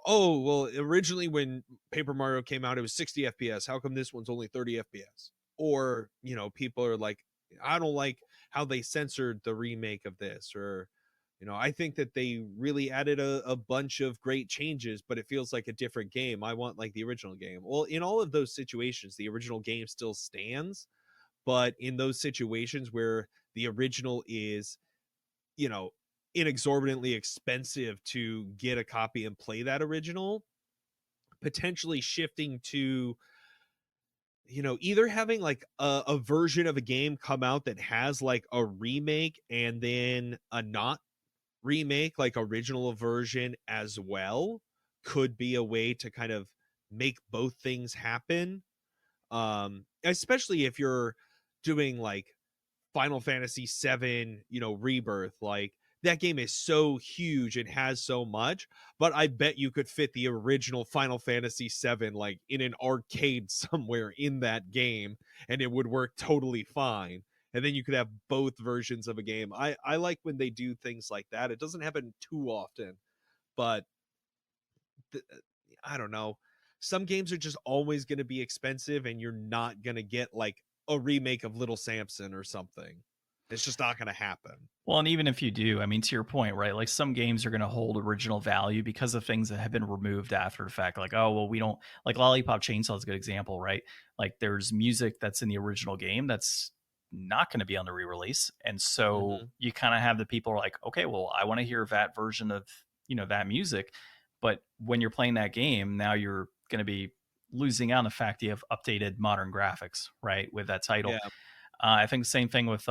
oh, well, originally when Paper Mario came out, it was 60 FPS. How come this one's only 30 FPS? Or, people are like, I don't like how they censored the remake of this, or, I think that they really added a bunch of great changes, but it feels like a different game. I want like the original game. Well, in all of those situations, the original game still stands. But in those situations where the original is, inexorbitantly expensive to get a copy and play that original, potentially shifting to, either having like a version of a game come out that has like a remake and then a not remake, like original version as well, could be a way to kind of make both things happen. Especially if you're doing like Final Fantasy VII, Rebirth, like that game is so huge and has so much, but I bet you could fit the original Final Fantasy VII like in an arcade somewhere in that game, and it would work totally fine. And then you could have both versions of a game. I like when they do things like that. It doesn't happen too often, but th- I don't know. Some games are just always going to be expensive, and you're not going to get like a remake of Little Samson or something. It's just not going to happen. Well, and even if you do, I mean, to your point, right? Like some games are going to hold original value because of things that have been removed after the fact. Like, oh, well, we don't like Lollipop Chainsaw is a good example, right? Like there's music that's in the original game that's not going to be on the re-release. And so you kind of have the people like, okay, well, I want to hear that version of, that music. But when you're playing that game, now you're going to be losing out on the fact that you have updated modern graphics, right? With that title. Yeah. I think the same thing with,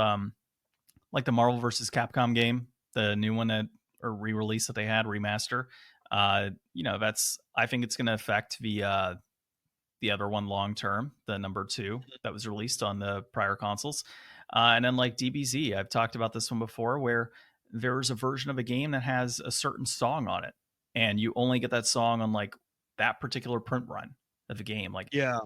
like the Marvel versus Capcom game, the new one that or re-release that they had, remaster. That's I think it's going to affect the other one long term, the number 2 that was released on the prior consoles. And then like DBZ, I've talked about this one before, where there's a version of a game that has a certain song on it, and you only get that song on like that particular print run of the game. Like, Yeah.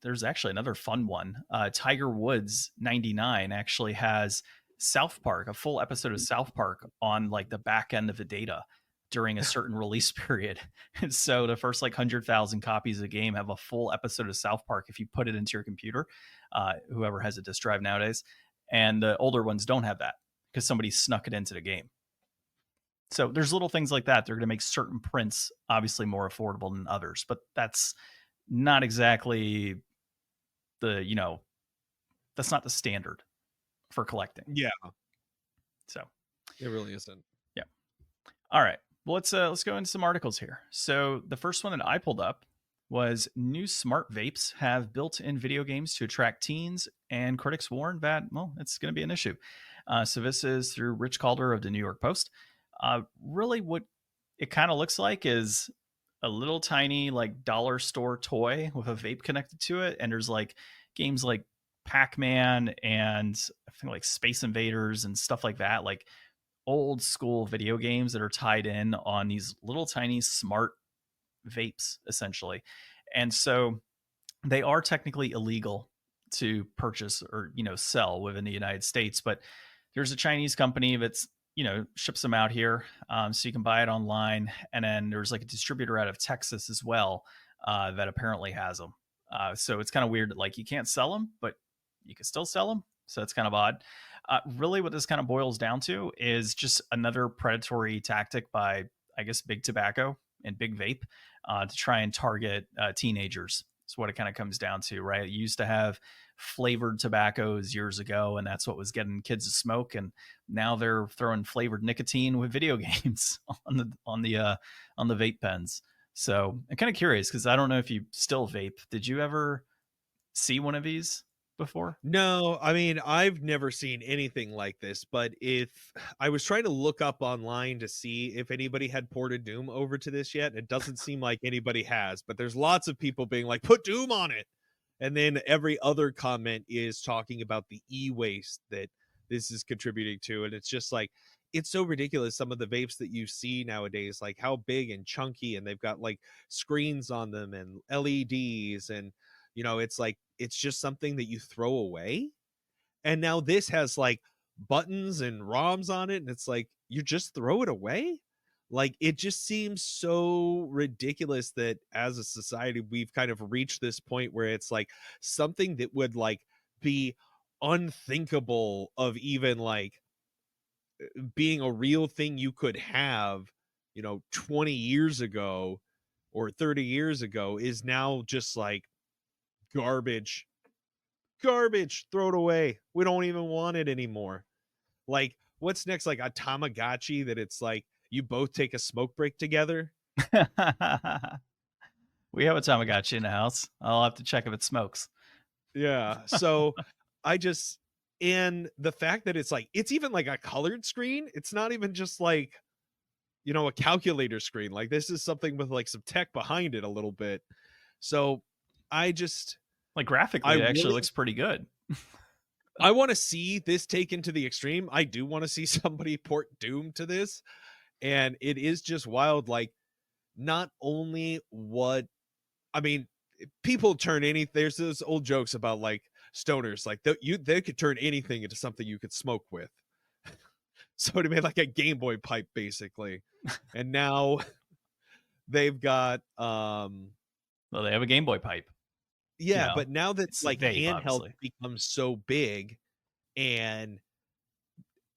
there's actually another fun one. Tiger Woods 99 actually has South Park, a full episode of South Park on like the back end of the data during a certain release period. And so the first like 100,000 copies of the game have a full episode of South Park if you put it into your computer, whoever has a disk drive nowadays. And the older ones don't have that because somebody snuck it into the game. So there's little things like that. They're going to make certain prints obviously more affordable than others, but that's not exactly that's not the standard for collecting. Yeah. So it really isn't. Yeah. All right. Well, let's go into some articles here. So the first one that I pulled up was new smart vapes have built-in video games to attract teens, and critics warn that, well, it's going to be an issue. So this is through Rich Calder of the New York Post. Really what it kind of looks like is a little tiny like dollar store toy with a vape connected to it. And there's like games like Pac-Man and I think like Space Invaders and stuff like that, like old school video games that are tied in on these little tiny smart vapes essentially. And so they are technically illegal to purchase or, sell within the United States, but there's a Chinese company that's ships them out here, so you can buy it online. And then there's like a distributor out of Texas as well that apparently has them. So it's kind of weird that like you can't sell them, but you can still sell them. So it's kind of odd. Really, what this kind of boils down to is just another predatory tactic by, I guess, Big Tobacco and Big Vape to try and target teenagers. That's what it kind of comes down to, right? You used to have flavored tobaccos years ago, and that's what was getting kids to smoke. And now they're throwing flavored nicotine with video games on the vape pens. So I'm kind of curious because I don't know if you still vape. Did you ever see one of these before? No, I mean, I've never seen anything like this, but if I was trying to look up online to see if anybody had ported Doom over to this yet, it doesn't seem like anybody has, but there's lots of people being like, put Doom on it. And then every other comment is talking about the e-waste that this is contributing to. And it's just like, it's so ridiculous. Some of the vapes that you see nowadays, like how big and chunky, and they've got like screens on them and LEDs. And, it's like, it's just something that you throw away. And now this has like buttons and ROMs on it. And it's like, you just throw it away. Like, it just seems so ridiculous that as a society, we've kind of reached this point where it's like something that would like be unthinkable of even like being a real thing you could have, 20 years ago or 30 years ago is now just like garbage, throw it away. We don't even want it anymore. Like, what's next? Like a Tamagotchi that it's like, you both take a smoke break together. We have a Tamagotchi in the house. I'll have to check if it smokes. Yeah. So and the fact that it's like, it's even like a colored screen. It's not even just like, a calculator screen. Like, this is something with like some tech behind it a little bit. So like graphically, it actually looks pretty good. I want to see this taken to the extreme. I do want to see somebody port Doom to this. And it is just wild. Like, not only what, I mean, people turn any, there's those old jokes about like stoners, like they could turn anything into something you could smoke with. So it made like a Game Boy pipe basically. And now they've got, Well, they have a Game Boy pipe. yeah, but now that it's like vape, handheld obviously. becomes so big, and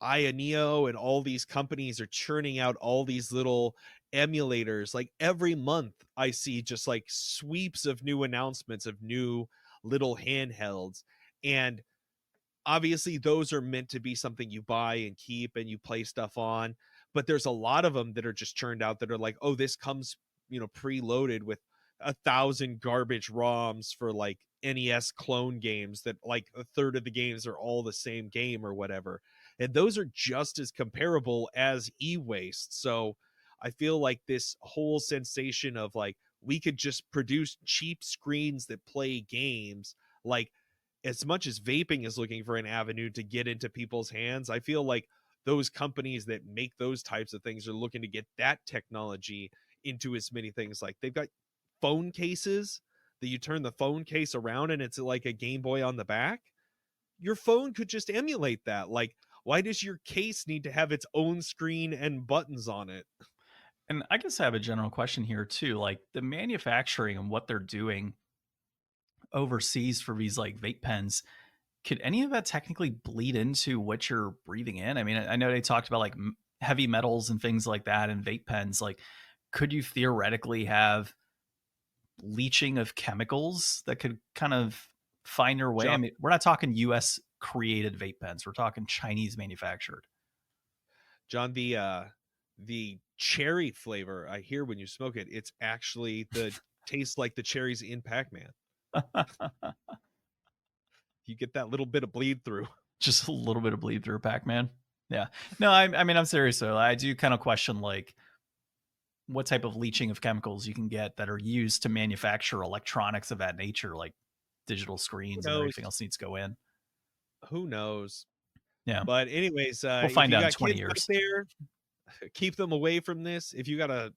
Neo and all these companies are churning out all these little emulators. Like every month, I see just like sweeps of new announcements of new little handhelds. And obviously, those are meant to be something you buy and keep and you play stuff on. But there's a lot of them that are just churned out that are like, oh, this comes, preloaded with 1,000 garbage ROMs for like NES clone games that like a third of the games are all the same game or whatever. And those are just as comparable as e-waste. So I feel like this whole sensation of like we could just produce cheap screens that play games, like as much as vaping is looking for an avenue to get into people's hands, I feel like those companies that make those types of things are looking to get that technology into as many things. Like they've got phone cases that you turn the phone case around and it's like a Game Boy on the back. Your phone could just emulate that. Like, why does your case need to have its own screen and buttons on it? And I guess I have a general question here too. Like the manufacturing and what they're doing overseas for these like vape pens, could any of that technically bleed into what you're breathing in? I mean, I know they talked about like heavy metals and things like that in vape pens. Like, could you theoretically have leaching of chemicals that could kind of find their way? John, I mean, we're not talking US created vape pens, we're talking Chinese manufactured. John, the cherry flavor I hear when you smoke it, it's actually the tastes like the cherries in Pac-Man. You get that little bit of bleed through. Just a little bit of bleed through Pac-Man. Yeah. No, I mean, I'm serious though. I do kind of question like what type of leaching of chemicals you can get that are used to manufacture electronics of that nature, like digital Who screens and knows? everything else needs to go in. Who knows? Yeah. But anyways, We'll if find you out in got 20 kids out years. there, keep them away from this. If you got a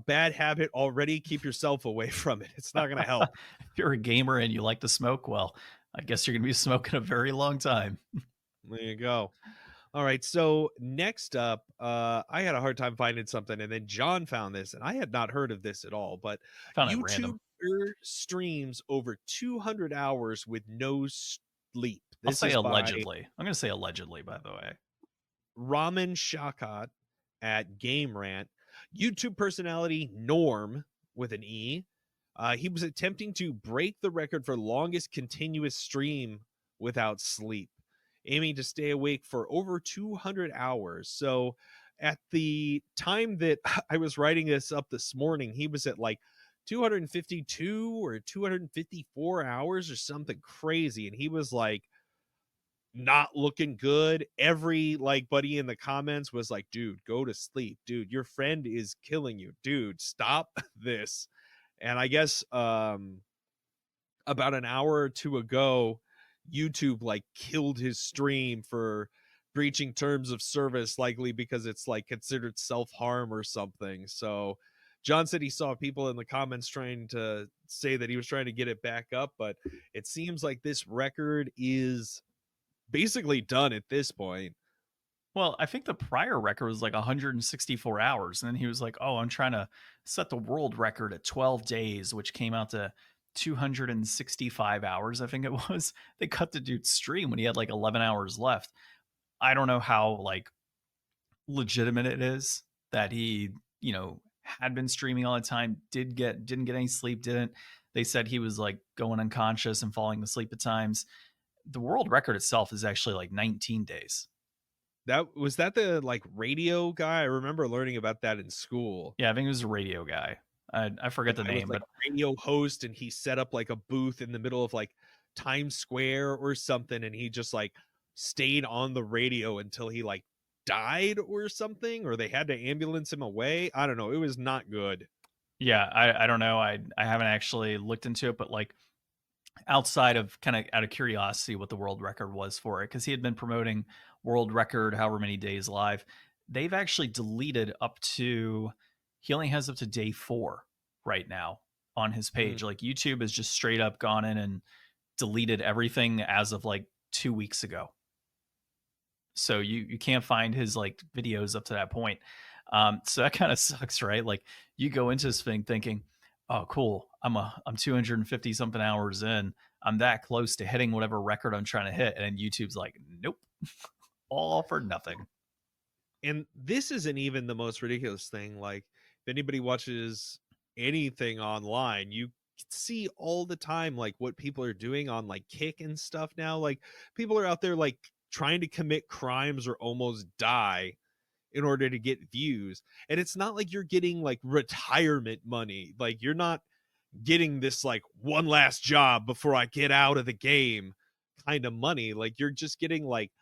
bad habit already, keep yourself away from it. It's not going to help. If you're a gamer and you like to smoke, well, I guess you're going to be smoking a very long time. There you go. All right. So next up, I had a hard time finding something, and then John found this, and I had not heard of this at all. But I found it random. YouTuber streams over 200 hours with no sleep. I'll This say is by allegedly. I'm going to say allegedly, by the way. Ramen Shakat at Game Rant. YouTube personality Norm with an E. He was attempting to break the record for longest continuous stream without sleep, aiming to stay awake for over 200 hours. So at the time that I was writing this up this morning, he was at like 252 or 254 hours or something crazy. And he was like, not looking good. Every like buddy in the comments was like, dude, go to sleep. Dude, your friend is killing you. Dude, stop this. And I guess about an hour or two ago, YouTube like killed his stream for breaching terms of service, likely because it's like considered self-harm or something. So John said he saw people in the comments trying to say that he was trying to get it back up, but it seems like this record is basically done at this point. Well, I think the prior record was like 164 hours. And then he was like, oh, I'm trying to set the world record at 12 days, which came out to 265 hours, I think it was. They cut the dude's stream when he had like 11 hours left. I don't know how like legitimate it is that he, had been streaming all the time, didn't get any sleep, didn't. They said he was like going unconscious and falling asleep at times. The world record itself is actually like 19 days. That the like radio guy? I remember learning about that in school. Yeah, I think it was a radio guy. I forget the I was name, like but a radio host, and he set up like a booth in the middle of like Times Square or something, and he just like stayed on the radio until he like died or something, or they had to ambulance him away. I don't know. It was not good. yeah, I don't know. I haven't actually looked into it, but like outside of kind of out of curiosity what the world record was for it, because he had been promoting world record however many days live. They've actually deleted up to, he only has up to day 4 right now on his page. Like YouTube has just straight up gone in and deleted everything as of like 2 weeks ago. So you can't find his like videos up to that point. So that kind of sucks, right? Like you go into this thing thinking, oh cool, I'm 250 something hours in, I'm that close to hitting whatever record I'm trying to hit, and YouTube's like, nope, all for nothing. And this isn't even the most ridiculous thing. Like, if anybody watches anything online, you see all the time like what people are doing on like Kick and stuff now. Like, people are out there like trying to commit crimes or almost die in order to get views. And it's not like you're getting like retirement money. Like, you're not getting this like one last job before I get out of the game kind of money. Like, you're just getting like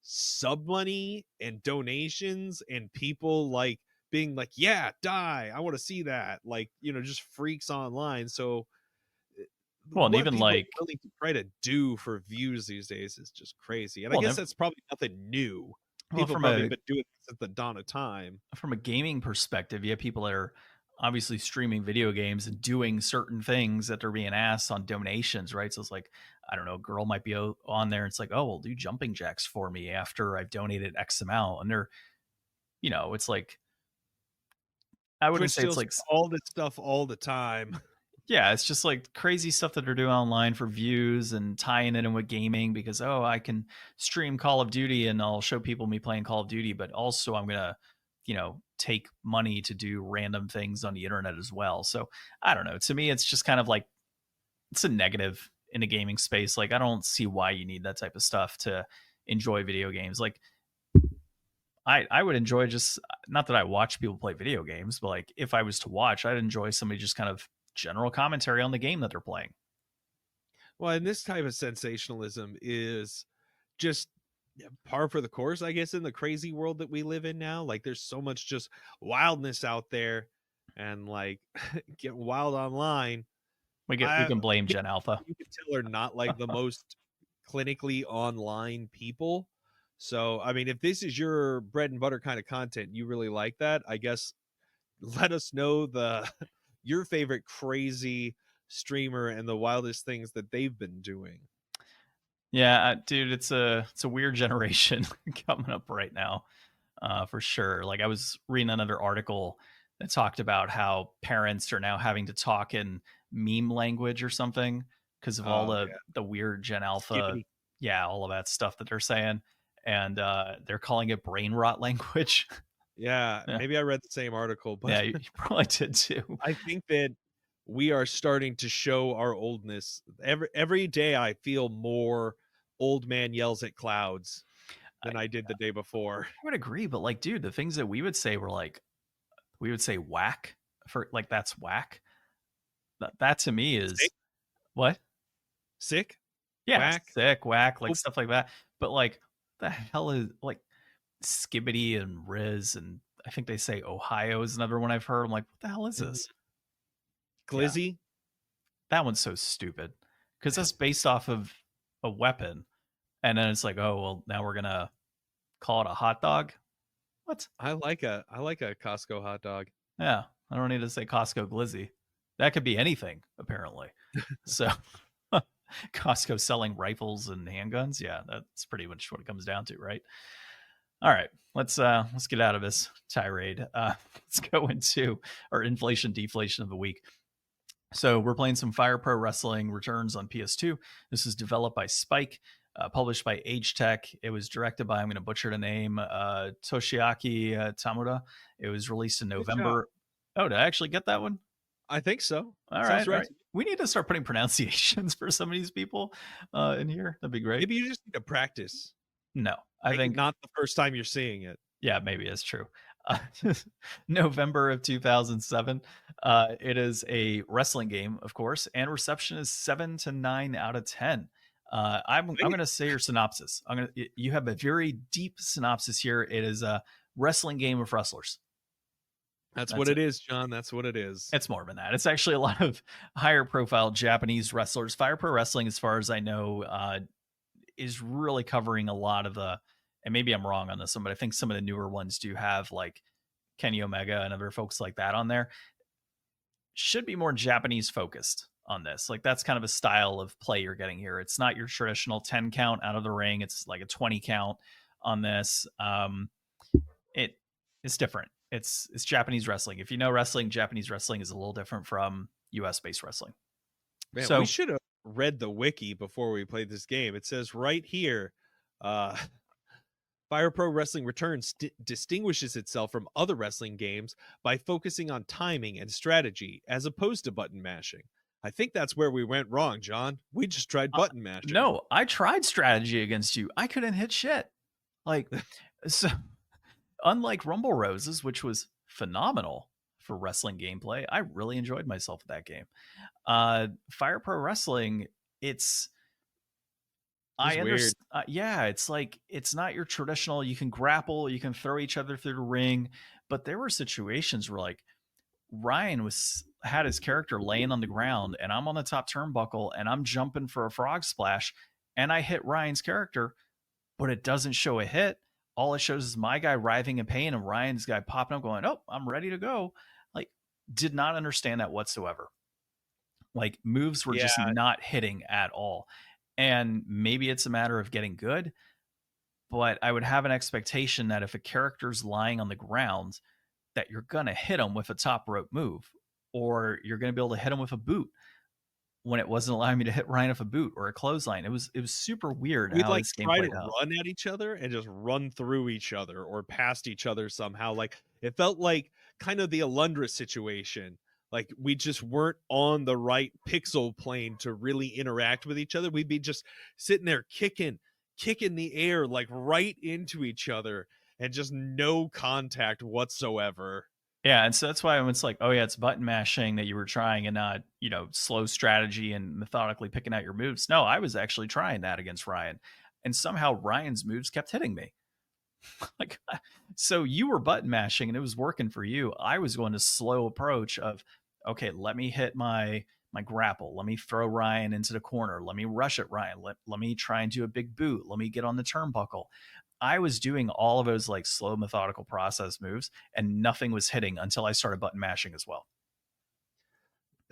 sub money and donations and people like being like, yeah, die, I want to see that, like, you know, just freaks online. So Well, and what even people like, are willing to try to do for views these days is just crazy. And I well, guess that's probably nothing new. well, People probably been doing this at the dawn of time. from a gaming perspective, you have people that are obviously streaming video games and doing certain things that they're being asked on donations, right? So it's like, I don't know, a girl might be on there. It's like, oh, well, do jumping jacks for me after I've donated X amount. And they're, you know, it's like, I wouldn't Twitch say it's steals like, all this stuff all the time. yeah, it's just like crazy stuff that they're doing online for views and tying it in with gaming because, oh, I can stream Call of Duty and I'll show people me playing Call of Duty, but also I'm going to, you know, take money to do random things on the internet as well. So I don't know. To me, it's just kind of like, it's a negative in a gaming space. Like, I don't see why you need that type of stuff to enjoy video games. Like, I would enjoy just, not that I watch people play video games, but like if I was to watch, I'd enjoy somebody just kind of general commentary on the game that they're playing. Well, and this type of sensationalism is just par for the course, I guess, in the crazy world that we live in now. Like, there's so much just wildness out there, and like get wild online. We can blame Gen Alpha. You can tell are not like the most clinically online people. So, I mean, if this is your bread and butter kind of content, you really like that, I guess let us know your favorite crazy streamer and the wildest things that they've been doing. Yeah, dude, it's a weird generation coming up right now, for sure. Like I was reading another article that talked about how parents are now having to talk in meme language or something because of all the weird Gen Alpha, Skippity. Yeah, all of that stuff that they're saying, and they're calling it brain rot language. Yeah, maybe I read the same article, but yeah, you probably did too. I think that we are starting to show our oldness. Every day I feel more old man yells at clouds than I did the day before. I would agree, but like, dude, the things that we would say were like, we would say whack for like, that's whack. That to me is Sick? What? Sick? Yeah, Whack? sick, whack, like stuff like that. But like, the hell is like skibbity and Riz, and I think they say Ohio is another one I've heard. I'm like, what the hell is this? Glizzy? Yeah. That one's so stupid because that's based off of a weapon, and then it's like, oh well, now we're gonna call it a hot dog. What? I like a Costco hot dog. Yeah, I don't need to say Costco Glizzy. That could be anything apparently. So Costco selling rifles and handguns. Yeah, that's pretty much what it comes down to, right? All right, let's get out of this tirade. Let's go into our inflation deflation of the week. So we're playing some Fire Pro Wrestling Returns on PS2. This is developed by Spike, published by Age Tech. It was directed by, I'm going to butcher the name, Toshiaki Tamura. It was released in November. Oh, did I actually get that one? I think so. All right. We need to start putting pronunciations for some of these people in here. That'd be great. Maybe you just need to practice. No, I think not the first time you're seeing it. Yeah, maybe it's true. November of 2007. It is a wrestling game, of course, and reception is 7 to 9 out of 10. I'm going to say your synopsis. You have a very deep synopsis here. It is a wrestling game of wrestlers. That's what That's it it. is, John. That's what it is. It's more than that. It's actually a lot of higher profile Japanese wrestlers. Fire Pro Wrestling, as far as I know, is really covering a lot of the, and maybe I'm wrong on this one, but I think some of the newer ones do have like Kenny Omega and other folks like that on there. Should be more Japanese focused on this. Like that's kind of a style of play you're getting here. It's not your traditional 10 count out of the ring. It's like a 20 count on this. It's different. It's Japanese wrestling. If you know wrestling, Japanese wrestling is a little different from US based wrestling. Man, So we should have read the wiki before we played this game. It says right here, Fire Pro Wrestling Returns distinguishes itself from other wrestling games by focusing on timing and strategy as opposed to button mashing. I think that's where we went wrong, John. We just tried button mashing. no, I tried strategy against you. I couldn't hit shit. Like, so unlike Rumble Roses, which was phenomenal for wrestling gameplay, I really enjoyed myself with that game. Fire Pro Wrestling, it's I understand. Yeah, it's like it's not your traditional. You can grapple, you can throw each other through the ring, but there were situations where like Ryan had his character laying on the ground, and I'm on the top turnbuckle, and I'm jumping for a frog splash, and I hit Ryan's character, but it doesn't show a hit. All it shows is my guy writhing in pain, and Ryan's guy popping up, going, "Oh, I'm ready to go." Like, did not understand that whatsoever. Like moves were just not hitting at all. And maybe it's a matter of getting good, but I would have an expectation that if a character's lying on the ground, that you're going to hit them with a top rope move, or you're going to be able to hit them with a boot when it wasn't allowing me to hit Ryan with a boot or a clothesline. It was super weird. We'd like try to run at each other and just run through each other or past each other somehow. Like it felt like kind of the Alundra situation. Like we just weren't on the right pixel plane to really interact with each other. We'd be just sitting there kicking the air like right into each other and just no contact whatsoever. Yeah, and so that's why it's like, oh yeah, it's button mashing that you were trying and not, slow strategy and methodically picking out your moves. No, I was actually trying that against Ryan. And somehow Ryan's moves kept hitting me. Like, so you were button mashing and it was working for you. I was going to slow approach of, okay, let me hit my grapple. Let me throw Ryan into the corner. Let me rush at Ryan. Let me try and do a big boot. Let me get on the turnbuckle. I was doing all of those like slow methodical process moves and nothing was hitting until I started button mashing as well.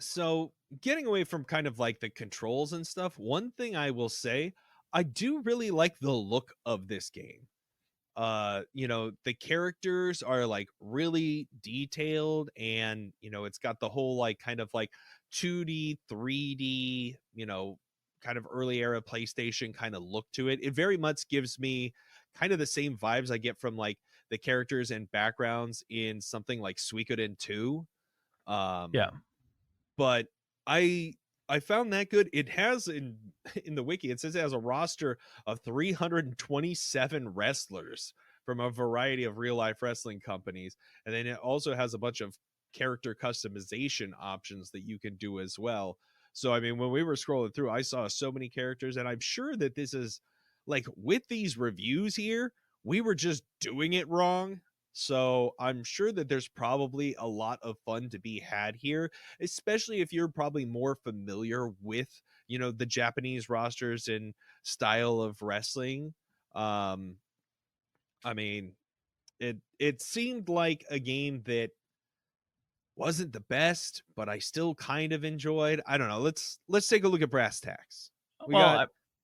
So getting away from kind of like the controls and stuff, one thing I will say, I do really like the look of this game. The characters are like really detailed and, it's got the whole like kind of like 2D, 3D, kind of early era PlayStation kind of look to it. It very much gives me kind of the same vibes I get from like the characters and backgrounds in something like Suikoden 2. Yeah. But I found that good. It has in the wiki, it says it has a roster of 327 wrestlers from a variety of real life wrestling companies. And then it also has a bunch of character customization options that you can do as well. So, I mean, when we were scrolling through, I saw so many characters, and I'm sure that this is like with these reviews here, we were just doing it wrong. So I'm sure that there's probably a lot of fun to be had here, especially if you're probably more familiar with, the Japanese rosters and style of wrestling. I mean, it seemed like a game that wasn't the best, but I still kind of enjoyed. I don't know. Let's take a look at brass tacks.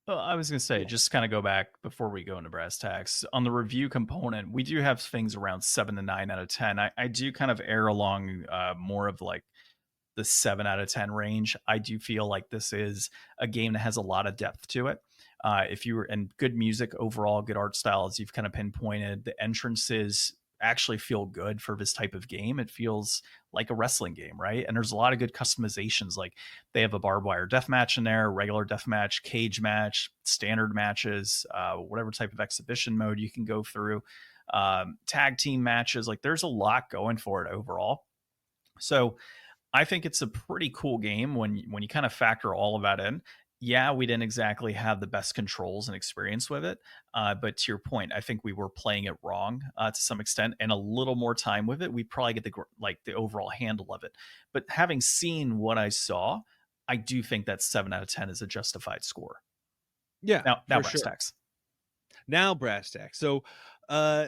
I was going to say, just kind of go back before we go into brass tacks. On the review component, we do have things around 7 to 9 out of 10. I do kind of err along more of like the 7 out of 10 range. I do feel like this is a game that has a lot of depth to it. And good music overall, good art style, as you've kind of pinpointed, the entrances actually feel good for this type of game. It feels like a wrestling game, right? And there's a lot of good customizations. Like they have a barbed wire death match in there, regular death match, cage match, standard matches, whatever type of exhibition mode you can go through, tag team matches. Like there's a lot going for it overall. So I think it's a pretty cool game when you kind of factor all of that in. yeah, we didn't exactly have the best controls and experience with it. But to your point, I think we were playing it wrong to some extent, and a little more time with it, we probably get the overall handle of it. But having seen what I saw, I do think that 7 out of 10 is a justified score. Yeah, Now for brass sure. tacks. Now brass tacks. So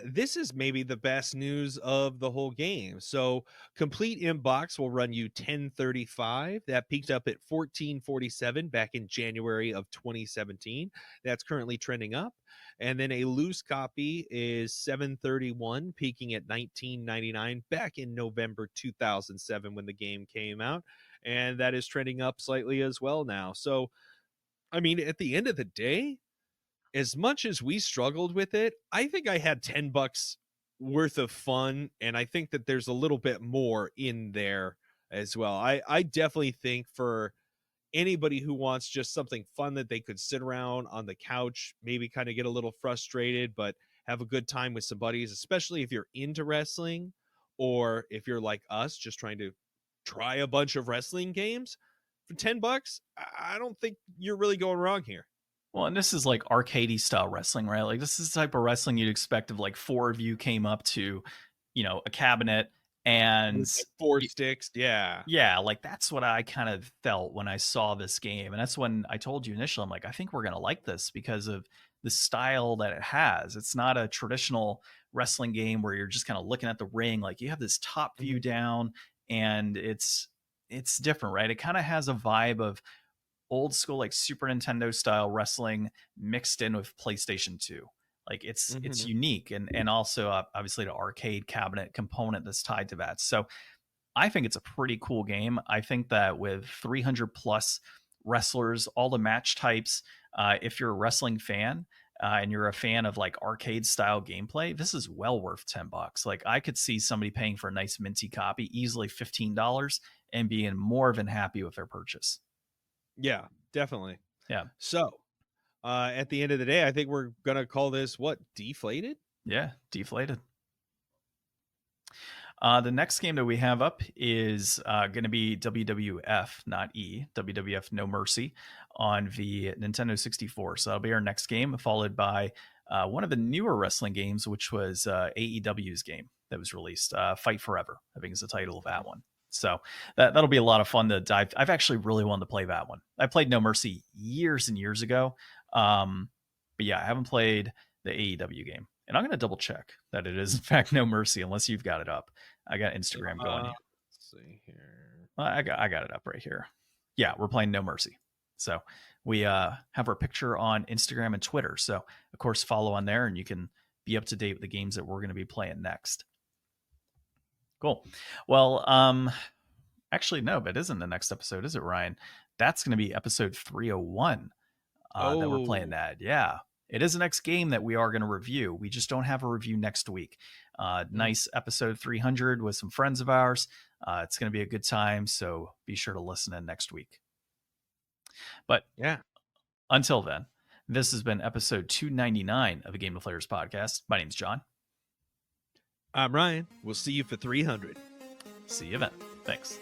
this is maybe the best news of the whole game. So complete inbox will run you 1035. That peaked up at 1447 back in January of 2017. That's currently trending up. And then a loose copy is 731, peaking at 1999 back in November 2007 when the game came out. And that is trending up slightly as well now. So I mean, at the end of the day, as much as we struggled with it, I think I had $10 worth of fun, and I think that there's a little bit more in there as well. I definitely think for anybody who wants just something fun that they could sit around on the couch, maybe kind of get a little frustrated, but have a good time with some buddies, especially if you're into wrestling or if you're like us, just trying to try a bunch of wrestling games for $10, I don't think you're really going wrong here. Well, and this is like arcadey style wrestling, right? Like this is the type of wrestling you'd expect if like four of you came up to, a cabinet and With like 4 sticks, yeah. yeah, like that's what I kind of felt when I saw this game. And that's when I told you initially, I'm like, I think we're going to like this because of the style that it has. It's not a traditional wrestling game where you're just kind of looking at the ring. Like you have this top view Mhm. down and it's different, right? It kind of has a vibe of old school like Super Nintendo style wrestling mixed in with PlayStation 2. Like it's Mhm. unique and also obviously the arcade cabinet component that's tied to that. So I think it's a pretty cool game. I think that with 300 plus wrestlers, all the match types, if you're a wrestling fan and you're a fan of like arcade style gameplay, this is well worth $10. Like I could see somebody paying for a nice minty copy, easily $15, and being more than happy with their purchase. Yeah, definitely. Yeah. So, at the end of the day, I think we're gonna call this what? Deflated? Yeah. Deflated. The next game that we have up is going to be WWF, not WWF No Mercy on the Nintendo 64. So that'll be our next game, followed by one of the newer wrestling games, which was AEW's game that was released, Fight Forever, I think is the title of that one. So that'll be a lot of fun to dive. I've actually really wanted to play that one. I played No Mercy years and years ago. But yeah, I haven't played the AEW game. And I'm going to double check that it is, in fact, No Mercy, unless you've got it up. I got Instagram going. Let's see here. I got it up right here. Yeah, we're playing No Mercy. So we have our picture on Instagram and Twitter. So, of course, follow on there and you can be up to date with the games that we're going to be playing next. Cool. Well, actually, no, but it isn't the next episode, is it, Ryan? That's going to be episode 301 that we're playing that. Yeah. It is the next game that we are going to review. We just don't have a review next week. Nice episode 300 with some friends of ours. It's going to be a good time, so be sure to listen in next week. But yeah, until then, this has been episode 299 of the Game Deflators Podcast. My name's John. I'm Ryan. We'll see you for 300. See you then. Thanks.